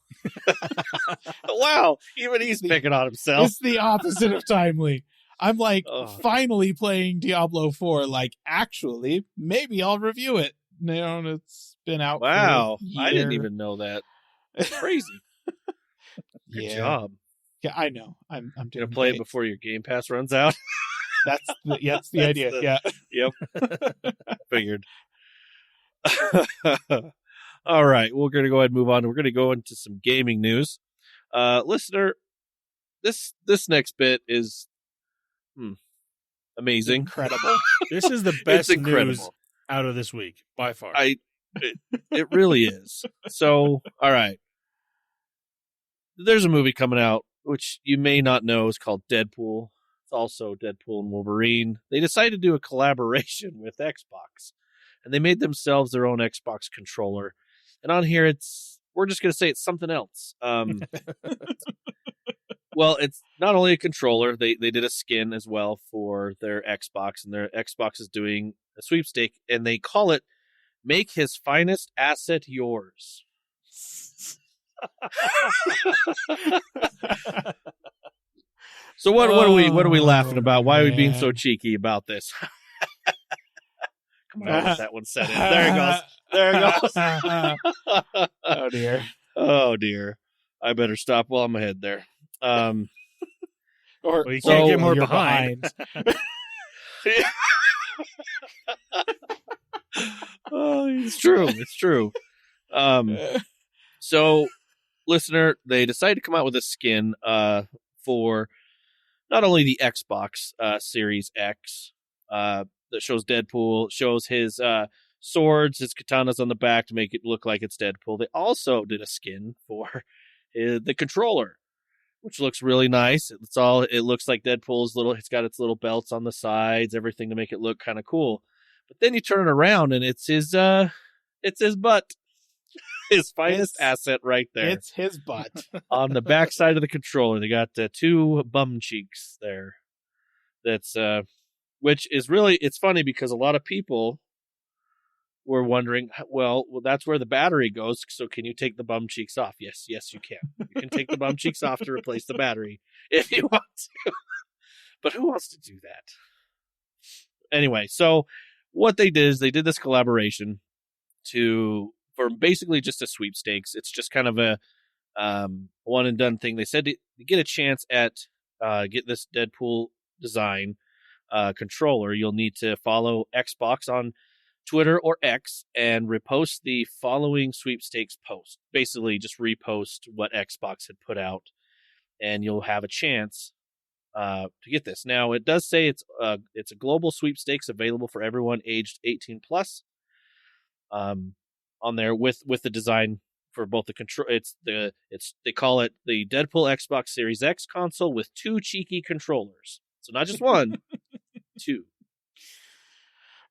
S2: Wow, even he's picking on himself.
S3: It's the opposite of timely. I'm like, finally playing Diablo 4. Like, actually, maybe I'll review it. It's been out.
S2: Wow, I didn't even know that. Crazy. Good job.
S3: Yeah, I know. I'm
S2: gonna play it before your Game Pass runs out.
S3: That's the idea.
S2: Yep. Figured. All right, we're gonna go ahead and move on. We're gonna go into some gaming news. Listener, this next bit is amazing,
S3: incredible.
S1: This is the best news out of this week by far.
S2: It really is. So, all right. There's a movie coming out, which you may not know is called Deadpool. It's also Deadpool and Wolverine. They decided to do a collaboration with Xbox, and they made themselves their own Xbox controller. And on here, we're just going to say it's something else. Well, it's not only a controller. They did a skin as well for their Xbox, and their Xbox is doing a sweepstake, and they call it "Make His Finest Asset Yours." So what are we laughing about? Why are we being so cheeky about this? Come on, let that one set in. There it goes. There it goes.
S3: Oh dear.
S2: Oh dear. I better stop while I'm ahead there.
S3: Or
S1: well, you can't get more
S3: you're
S1: behind.
S2: Oh, it's true. It's true. So, listener, they decided to come out with a skin for not only the Xbox Series X that shows Deadpool, shows his swords, his katanas on the back to make it look like it's Deadpool. They also did a skin for the controller, which looks really nice. It looks like Deadpool's it's got its little belts on the sides, everything to make it look kind of cool. But then you turn it around and it's his butt. His finest asset right there.
S3: It's his butt.
S2: On the back side of the controller, they got two bum cheeks there. That's which is really, it's funny because a lot of people were wondering, well, that's where the battery goes. So can you take the bum cheeks off? Yes, you can. You can take the bum cheeks off to replace the battery if you want to. But who wants to do that? Anyway, so what they did is they did this collaboration for basically just a sweepstakes. It's just kind of a one and done thing. They said to get a chance at get this Deadpool design controller, you'll need to follow Xbox on Twitter or X and repost the following sweepstakes post. Basically, just repost what Xbox had put out, and you'll have a chance to get this. Now, it does say it's a global sweepstakes available for everyone aged 18 plus. On there with the design for both the control. They call it the Deadpool Xbox Series X console with two cheeky controllers. So not just one, two.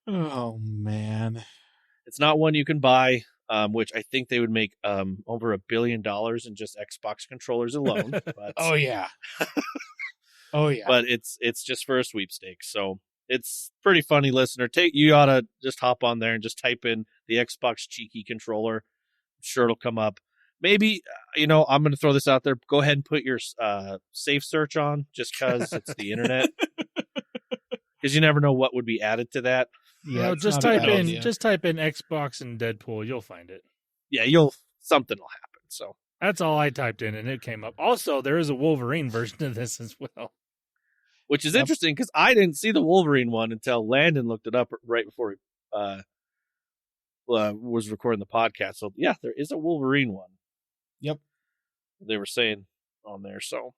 S3: Oh man.
S2: It's not one you can buy, which I think they would make over $1 billion in just Xbox controllers alone. But,
S3: oh yeah. Oh yeah.
S2: But it's just for a sweepstakes. So it's pretty funny, listener. You ought to just hop on there and just type in the Xbox cheeky controller. I'm sure it'll come up. Maybe, I'm going to throw this out there. Go ahead and put your safe search on just because it's the internet. Because you never know what would be added to that.
S1: Yeah, just type in Xbox and Deadpool. You'll find it.
S2: Yeah, something will happen. So
S1: that's all I typed in, and it came up. Also, there is a Wolverine version of this as well.
S2: Which is interesting because I didn't see the Wolverine one until Landon looked it up right before he was recording the podcast. So yeah, there is a Wolverine one.
S3: Yep.
S2: They were saying on there. So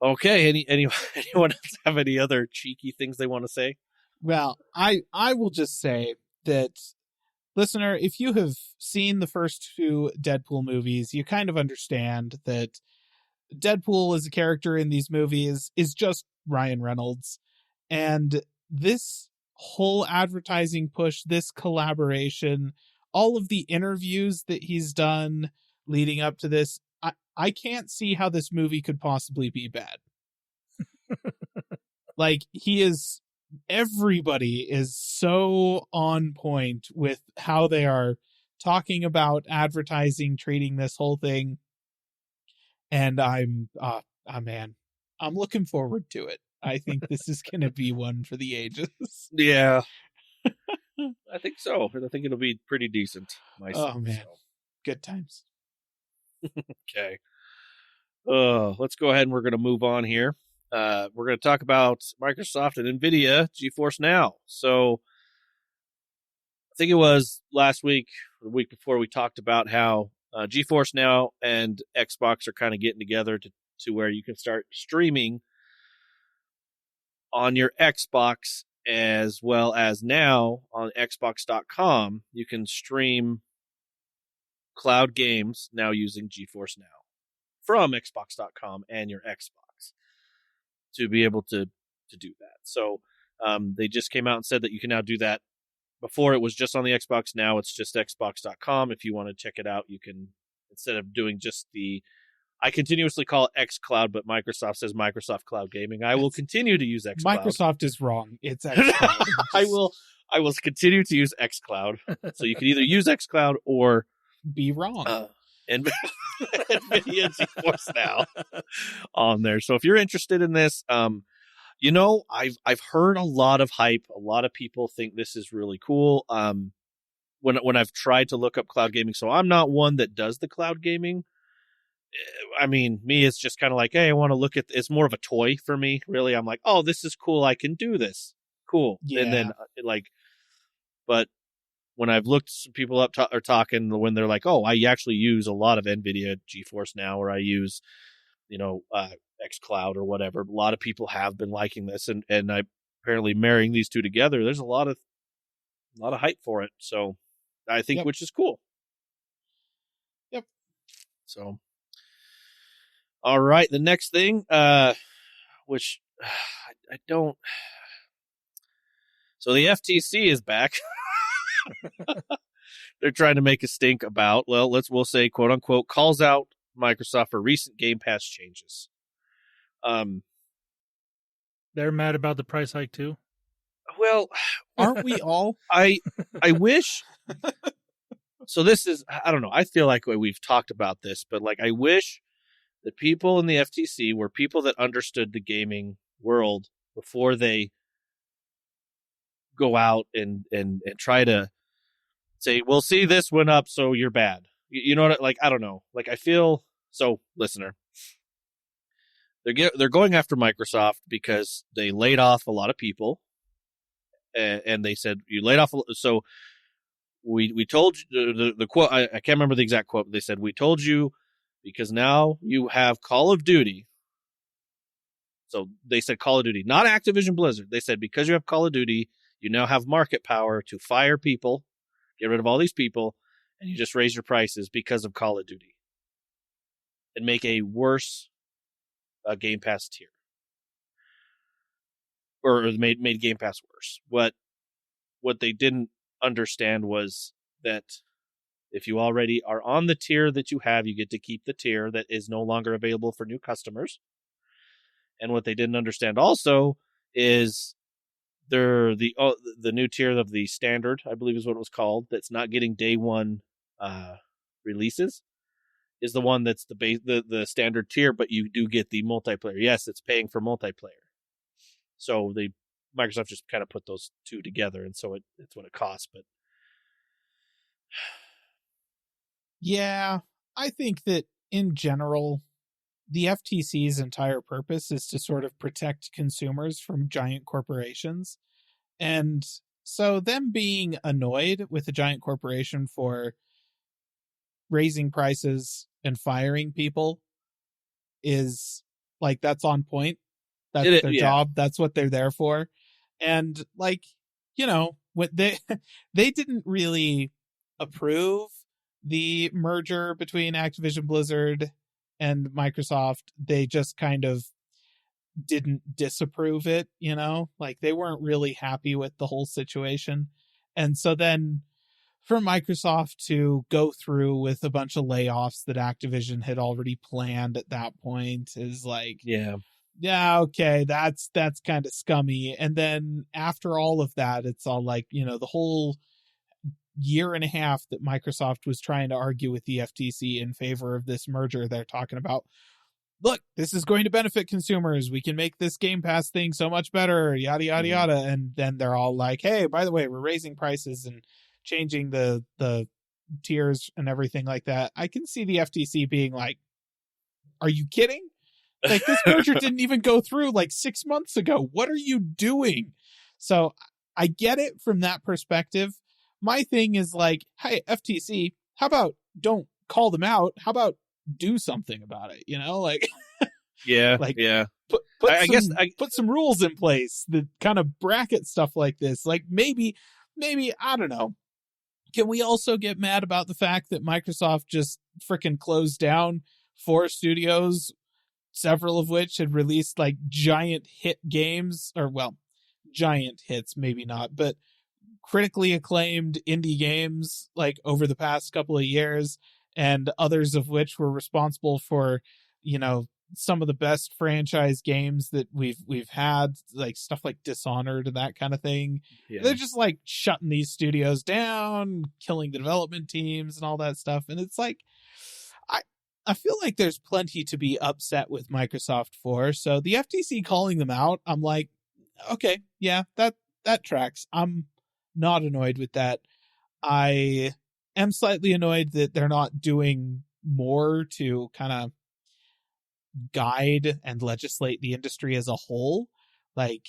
S2: okay, anyone else have any other cheeky things they want to say?
S3: Well, I will just say that, listener, if you have seen the first two Deadpool movies, you kind of understand that Deadpool as a character in these movies is just Ryan Reynolds. And this whole advertising push, this collaboration, all of the interviews that he's done leading up to this, I can't see how this movie could possibly be bad. Like, everybody is so on point with how they are talking about advertising, treating this whole thing. And I'm looking forward to it. I think this is going to be one for the ages.
S2: Yeah. I think so. I think it'll be pretty decent.
S3: Oh, man. So. Good times.
S2: Okay. Let's go ahead and we're going to move on here. We're going to talk about Microsoft and Nvidia Geforce Now. So I think it was last week or the week before we talked about how Geforce Now and Xbox are kind of getting together to where you can start streaming on your Xbox as well as now on Xbox.com, you can stream cloud games now using Geforce Now from Xbox.com and your Xbox to be able to do that. So they just came out and said that you can now do that. Before it was just on the Xbox. Now it's just Xbox.com. If you want to check it out, you can, instead of doing just I continuously call it xCloud, but Microsoft says Microsoft Cloud Gaming. I will continue to use xCloud.
S3: Microsoft is wrong. It's xCloud.
S2: I will continue to use xCloud. So you can either use xCloud or
S3: be wrong.
S2: And Nvidia Geforce Now on there. So if you're interested in this, I've heard a lot of hype. A lot of people think this is really cool. When I've tried to look up cloud gaming, so I'm not one that does the cloud gaming. I mean, me, it's just kind of like, hey, I want to look at. It's more of a toy for me, really. I'm like, oh, this is cool. I can do this. Cool. Yeah. And then but when I've looked some people up are talking when they're like, oh, I actually use a lot of Nvidia GeForce Now, or I use, xCloud or whatever. A lot of people have been liking this, and I apparently marrying these two together. There's a lot of hype for it. So I think, which is cool.
S3: Yep.
S2: So, all right, the next thing, which I don't. So the FTC is back. They're trying to make a stink about, we'll say, quote unquote, calls out Microsoft for recent Game Pass changes.
S1: They're mad about the price hike too.
S2: Well,
S3: aren't we all?
S2: I wish. So this is, I don't know. I feel like we've talked about this, but I wish the people in the FTC were people that understood the gaming world before they go out and try to say, well, see, this went up, so you're bad. You know what? I don't know. I feel so. Listener, they're going after Microsoft because they laid off a lot of people, and they said you laid off. So we told you the quote. I can't remember the exact quote. But they said we told you because now you have Call of Duty. So they said Call of Duty, not Activision Blizzard. They said because you have Call of Duty, you now have market power to fire people, get rid of all these people, and you just raise your prices because of Call of Duty and make a worse Game Pass tier. Or made Game Pass worse. What they didn't understand was that if you already are on the tier that you have, you get to keep the tier that is no longer available for new customers. And what they didn't understand also is they're the new tier of the standard, I believe is what it was called, that's not getting day one releases, is the one that's the standard tier, but you do get the multiplayer. Yes, it's paying for multiplayer. So Microsoft just kind of put those two together, and so it's what it costs. But
S3: yeah, I think that in general, the FTC's entire purpose is to sort of protect consumers from giant corporations. And so them being annoyed with a giant corporation for raising prices and firing people is that's on point. That's their job. That's what they're there for. And what they didn't really approve the merger between Activision Blizzard and Microsoft. They just kind of didn't disapprove it, they weren't really happy with the whole situation. And so then for Microsoft to go through with a bunch of layoffs that Activision had already planned at that point is yeah, okay, that's kind of scummy. And then after all of that, it's all the whole year and a half that Microsoft was trying to argue with the FTC in favor of this merger, they're talking about, look, this is going to benefit consumers. We can make this Game Pass thing so much better, yada, yada, yada. And then they're all like, hey, by the way, we're raising prices and changing the tiers and everything like that. I can see the FTC being like, are you kidding? This merger didn't even go through 6 months ago. What are you doing? So I get it from that perspective. My thing is hey, FTC, how about don't call them out? How about do something about it?
S2: Yeah.
S3: put some rules in place that kind of bracket stuff like this. Like maybe I don't know. Can we also get mad about the fact that Microsoft just freaking closed down 4 studios, several of which had released like giant hit games, or well, giant hits, maybe not, but critically acclaimed indie games like over the past couple of years, and others of which were responsible for, some of the best franchise games that we've had, like stuff like Dishonored and that kind of thing. Yeah. They're just like shutting these studios down, killing the development teams and all that stuff. And it's like, I feel like there's plenty to be upset with Microsoft for. So the FTC calling them out, I'm like, okay, yeah, that tracks. I'm not annoyed with that. I am slightly annoyed that they're not doing more to kind of guide and legislate the industry as a whole. Like,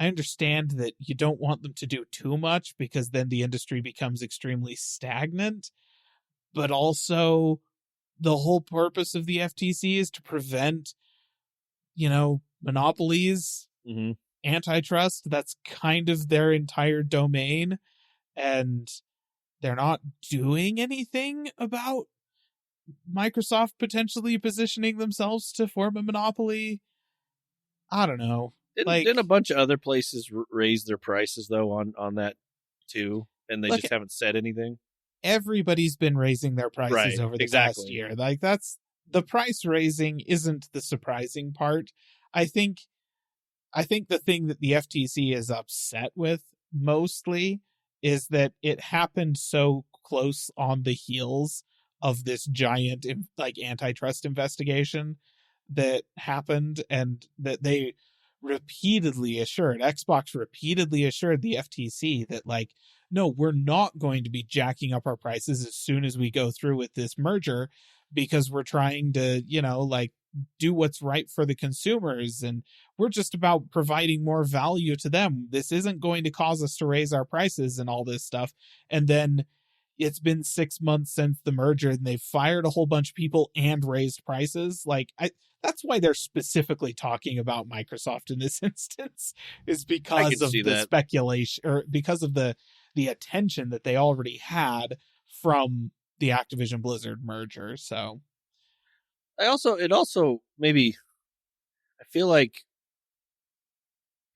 S3: I understand that you don't want them to do too much because then the industry becomes extremely stagnant, but also the whole purpose of the FTC is to prevent, monopolies, antitrust. That's kind of their entire domain, and they're not doing anything about Microsoft potentially positioning themselves to form a monopoly. I don't know.
S2: Didn't a bunch of other places raise their prices though on that too, and they just haven't said anything?
S3: Everybody's been raising their prices over the past year. Like, that's the price raising isn't the surprising part. I think the thing that the FTC is upset with mostly is that it happened so close on the heels of this giant antitrust investigation that happened, and that they Xbox repeatedly assured the FTC that no, we're not going to be jacking up our prices as soon as we go through with this merger, because we're trying to, do what's right for the consumers, and we're just about providing more value to them. This isn't going to cause us to raise our prices and all this stuff. And then it's been 6 months since the merger, and they've fired a whole bunch of people and raised prices. That's why they're specifically talking about Microsoft in this instance, is because of the speculation, or because of the attention that they already had from the Activision Blizzard merger. So I
S2: feel like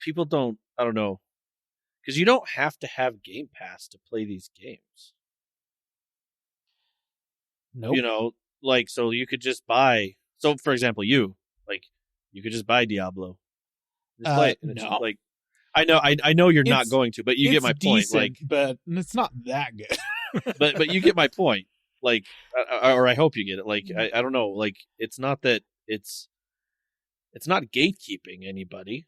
S2: people don't, I don't know, because you don't have to have Game Pass to play these games.
S3: Nope.
S2: So you could just buy. So, for example, you could just buy Diablo. Just play it. And
S3: no.
S2: I know you're not going to, but you get my point.
S3: Decent, but it's not that good.
S2: but you get my point. Or I hope you get it. I don't know. It's not that it's not gatekeeping anybody.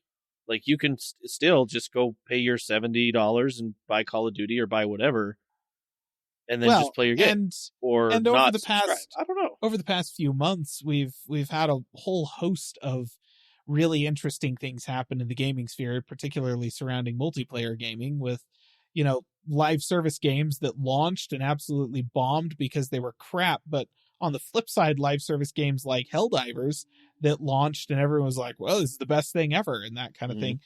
S2: You can still just go pay your $70 and buy Call of Duty or buy whatever, and then just play your game. And
S3: over
S2: not
S3: the past,
S2: I don't know.
S3: Over the past few months, we've had a whole host of really interesting things happen in the gaming sphere, particularly surrounding multiplayer gaming, with live service games that launched and absolutely bombed because they were crap. But on the flip side, live service games like Helldivers that launched and everyone was like, well, this is the best thing ever, and that kind of thing.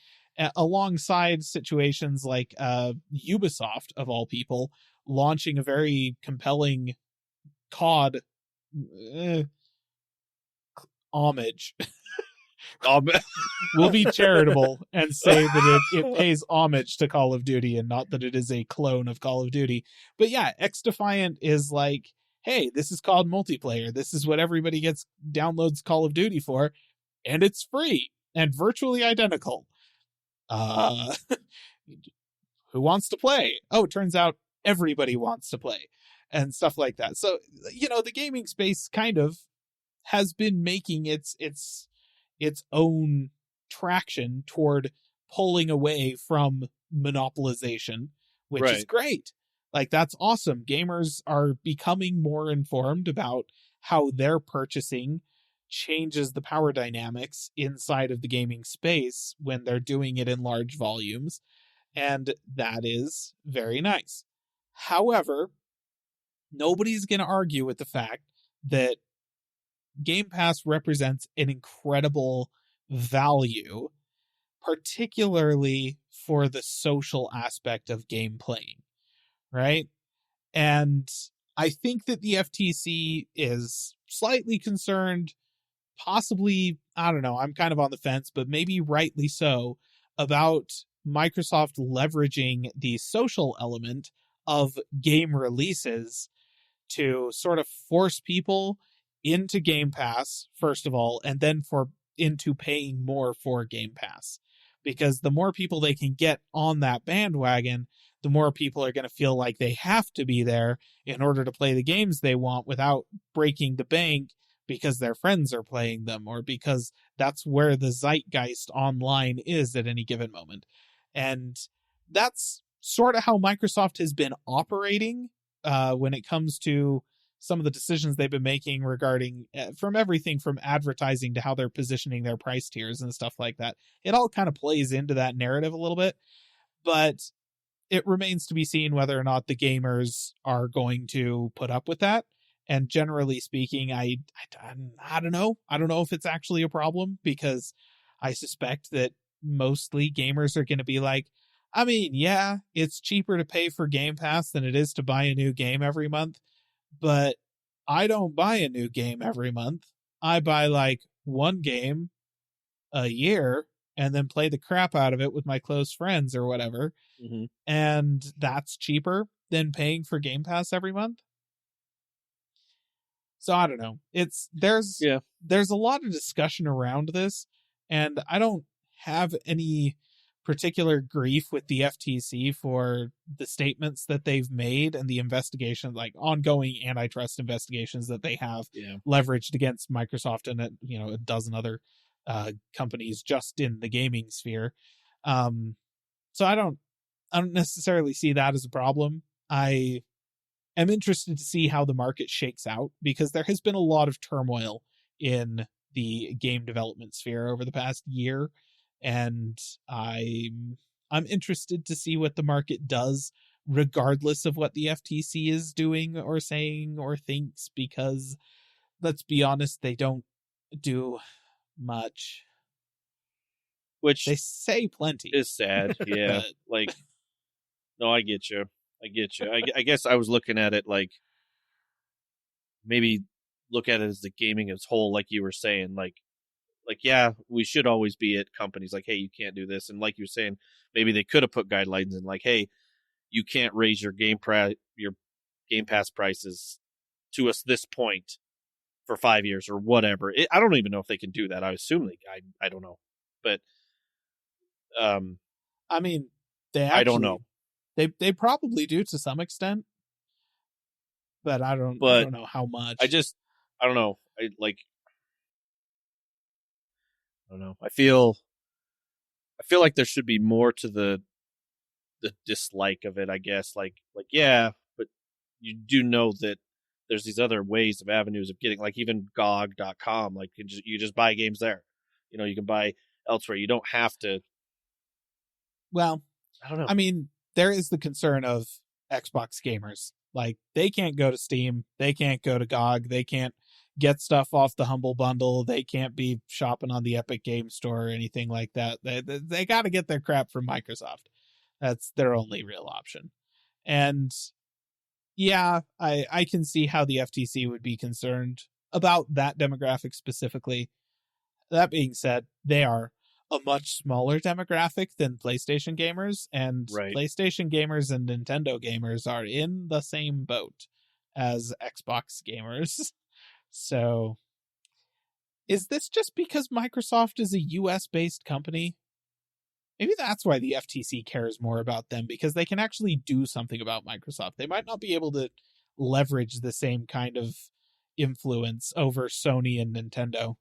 S3: Alongside situations like Ubisoft, of all people, launching a very compelling COD homage. We'll be charitable and say that it pays homage to Call of Duty and not that it is a clone of Call of Duty. But yeah, X-Defiant is like, hey, this is called multiplayer. This is what everybody downloads Call of Duty for, and it's free and virtually identical. Who wants to play? Oh, it turns out everybody wants to play, and stuff like that. So, the gaming space kind of has been making its own traction toward pulling away from monopolization, which is great. That's awesome. Gamers are becoming more informed about how their purchasing changes the power dynamics inside of the gaming space when they're doing it in large volumes. And that is very nice. However, nobody's going to argue with the fact that Game Pass represents an incredible value, particularly for the social aspect of game playing, right? And I think that the FTC is slightly concerned, possibly, I don't know, I'm kind of on the fence, but maybe rightly so, about Microsoft leveraging the social element of game releases to sort of force people into Game Pass, first of all, and then into paying more for Game Pass. Because the more people they can get on that bandwagon, the more people are going to feel like they have to be there in order to play the games they want without breaking the bank because their friends are playing them, or because that's where the zeitgeist online is at any given moment. And that's sort of how Microsoft has been operating when it comes to some of the decisions they've been making regarding from everything from advertising to how they're positioning their price tiers and stuff like that. It all kind of plays into that narrative a little bit, but it remains to be seen whether or not the gamers are going to put up with that. And generally speaking, I don't know. I don't know if it's actually a problem, because I suspect that mostly gamers are going to be like, I mean, yeah, it's cheaper to pay for Game Pass than it is to buy a new game every month, but I don't buy a new game every month. I buy like one game a year and then play the crap out of it with my close friends or whatever.
S2: Mm-hmm.
S3: And that's cheaper than paying for Game Pass every month. So I don't know. There's a lot of discussion around this, and I don't have any particular grief with the FTC for the statements that they've made and the investigation, like ongoing antitrust investigations that they have leveraged against Microsoft and a dozen other companies just in the gaming sphere. So I don't necessarily see that as a problem. I am interested to see how the market shakes out, because there has been a lot of turmoil in the game development sphere over the past year, and I'm interested to see what the market does, regardless of what the FTC is doing or saying or thinks, because let's be honest, they don't do much.
S2: Which
S3: they say plenty.
S2: Is sad, yeah. Like, no, I get you. I guess I was looking at it like, maybe look at it as the gaming as whole, like you were saying, like yeah, we should always be at companies like, hey, you can't do this, and like you were saying, maybe they could have put guidelines in, like, hey, you can't raise your Game Pass prices to us this point for 5 years or whatever. I don't even know if they can do that. I assume I don't know, but
S3: I mean,
S2: I don't know.
S3: They probably do to some extent, but I don't know how much.
S2: I don't know. I don't know. I feel like there should be more to the dislike of it, I guess. Like yeah, but you do know that there's these other ways of avenues of getting, like even GOG.com, like you just buy games there. You can buy elsewhere. You don't have to.
S3: Well,
S2: I don't know.
S3: I mean, there is the concern of Xbox gamers. Like, they can't go to Steam, they can't go to GOG, they can't get stuff off the Humble Bundle, they can't be shopping on the Epic Game Store or anything like that. They got to get their crap from Microsoft. That's their only real option. And yeah, I can see how the FTC would be concerned about that demographic specifically. That being said, they are a much smaller demographic than PlayStation gamers, and PlayStation gamers and Nintendo gamers are in the same boat as Xbox gamers. So, is this just because Microsoft is a US-based company? Maybe that's why the FTC cares more about them, because they can actually do something about Microsoft. They might not be able to leverage the same kind of influence over Sony and Nintendo.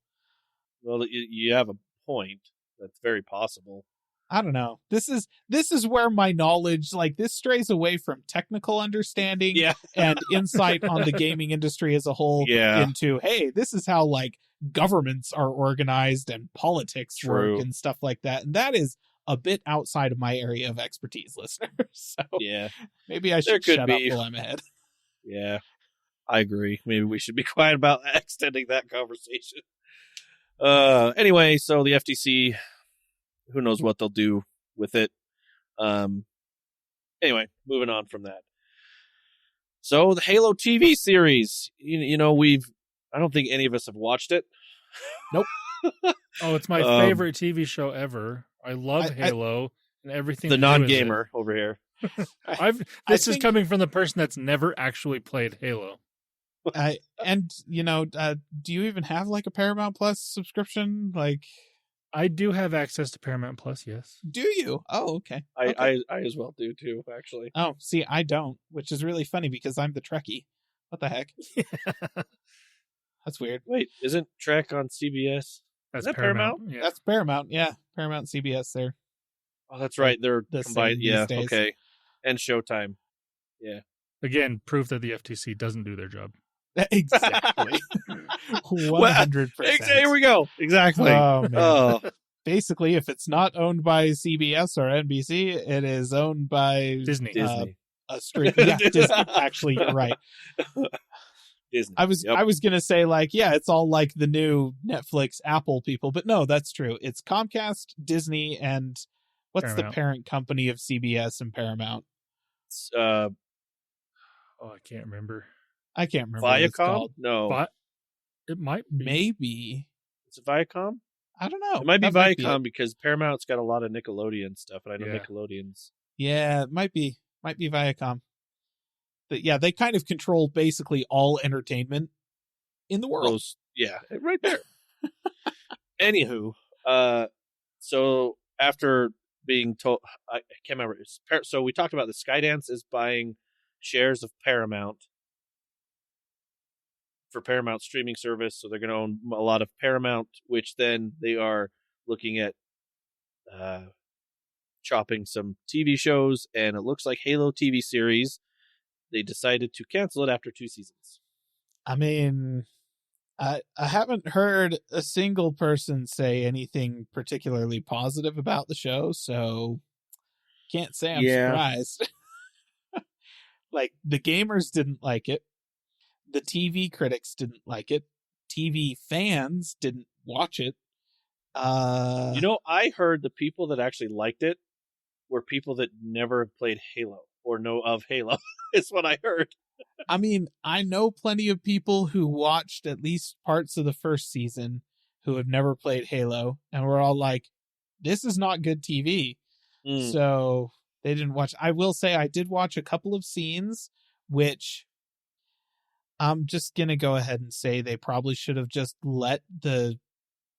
S2: Well, you have a point. That's very possible.
S3: I don't know. This is where my knowledge, like, this strays away from technical understanding and insight on the gaming industry as a whole into, hey, this is how, like, governments are organized and politics work and stuff like that. And that is a bit outside of my area of expertise, listeners. So maybe I should shut up while I'm ahead.
S2: Yeah, I agree. Maybe we should be quiet about extending that conversation. Anyway, so the FTC, who knows what they'll do with it. Anyway, moving on from that. So the Halo TV series, I don't think any of us have watched it.
S3: Nope.
S1: Oh, it's my favorite TV show ever. I love Halo and everything.
S2: The non-gamer over here.
S1: This is coming from the person that's never actually played Halo.
S3: Do you even have like a Paramount Plus subscription? Like,
S1: I do have access to Paramount Plus, yes.
S3: do you? Oh, okay.
S2: I as well do too, actually.
S3: Oh, see, I don't, which is really funny because I'm the Trekkie. What the heck? That's weird.
S2: Wait, isn't Trek on CBS?
S1: That's
S2: that Paramount?
S1: Yeah.
S3: That's Paramount, yeah. Paramount CBS there.
S2: Oh, that's right. They're
S3: The
S2: combined.
S3: same
S2: Yeah,
S3: these days.
S2: okay. And Showtime. Yeah.
S1: Again, proof that the FTC doesn't do their job.
S3: Exactly. 100%.
S2: There we go. Exactly.
S3: Oh, man.
S2: Oh,
S3: Basically, if it's not owned by CBS or NBC, it is owned by
S1: Disney.
S3: a straight. Yeah, Disney. Actually, you're right.
S2: Disney.
S3: I was gonna say like, yeah, it's all like the new Netflix, Apple people, but no, that's true. It's Comcast, Disney, and what's
S1: Paramount.
S3: the parent company of CBS and Paramount?
S2: Oh,
S1: I can't remember.
S3: I can't remember what it's
S2: Viacom?
S3: called.
S2: No.
S1: But it might be.
S3: Maybe.
S2: Is it Viacom?
S3: I don't know.
S2: It might be
S3: That might
S2: Viacom
S3: it.
S2: because Paramount's got a lot of Nickelodeon stuff, and I know
S1: Yeah.
S2: Nickelodeon's.
S3: Yeah, it might be Viacom. But yeah, they kind of control basically all entertainment in the world.
S2: Yeah, right there. Anywho, so after being told, I can't remember. So we talked about the Skydance is buying shares of Paramount for Paramount streaming service, so they're going to own a lot of Paramount, which then they are looking at chopping some TV shows, and it looks like Halo TV series. They decided to cancel it after 2 seasons.
S3: I mean, I haven't heard a single person say anything particularly positive about the show, so can't say I'm surprised. Like, the gamers didn't like it. The TV critics didn't like it. TV fans didn't watch it.
S2: I heard the people that actually liked it were people that never played Halo or know of Halo. Is what I heard.
S3: I mean, I know plenty of people who watched at least parts of the first season who have never played Halo, and we're all like, this is not good TV. So they didn't watch. I will say I did watch a couple of scenes, which I'm just going to go ahead and say they probably should have just let the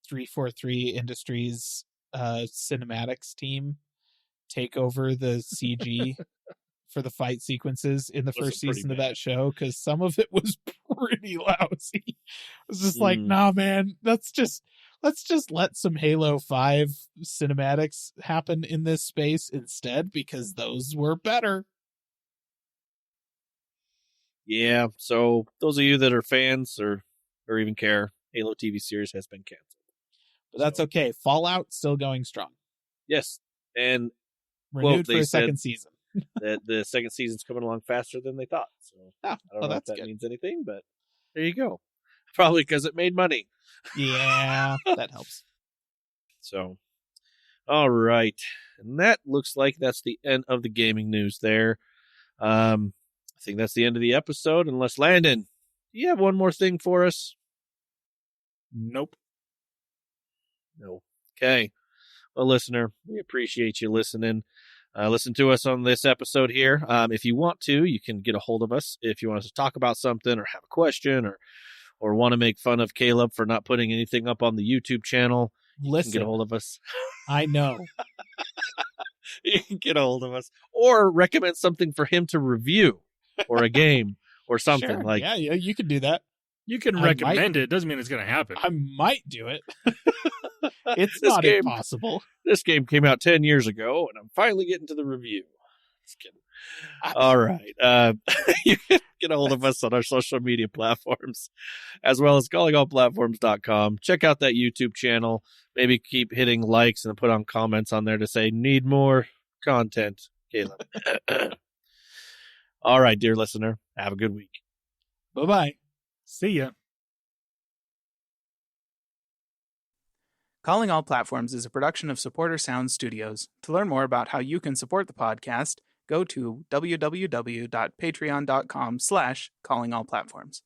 S3: 343 Industries cinematics team take over the CG for the fight sequences in the first season of that show, because some of it was pretty lousy. It was just like, nah, man, let's just let some Halo 5 cinematics happen in this space instead, because those were better.
S2: Yeah, so those of you that are fans or even care, Halo TV series has been canceled.
S3: But that's okay. Fallout still going strong.
S2: Yes, and
S3: renewed for a second season.
S2: That the second season's coming along faster than they thought. So I don't know if that means anything, but there you go. Probably because it made money.
S3: Yeah, that helps.
S2: So, all right. And that looks like that's the end of the gaming news there. I think that's the end of the episode, unless Landon, do you have one more thing for us?
S1: Nope.
S2: No. Okay. Well, listener, we appreciate you listening. Listen to us on this episode here. If you want to, you can get a hold of us. If you want us to talk about something or have a question or want to make fun of Caleb for not putting anything up on the YouTube channel, you can get a hold of us.
S3: I know.
S2: You can get a hold of us. Or recommend something for him to review, or a game, or something.
S3: Sure.
S2: Like.
S3: Yeah, you can do that.
S1: You can recommend it. It doesn't mean it's going to happen.
S3: I might do it. It's not impossible.
S2: This game came out 10 years ago, and I'm finally getting to the review. Just kidding. All right. You can get a hold of us on our social media platforms, as well as callingallplatforms.com. Check out that YouTube channel. Maybe keep hitting likes and put on comments on there to say, need more content, Caleb. All right, dear listener. Have a good week.
S3: Bye-bye.
S1: See ya.
S4: Calling All Platforms is a production of Supporter Sound Studios. To learn more about how you can support the podcast, go to www.patreon.com/callingallplatforms.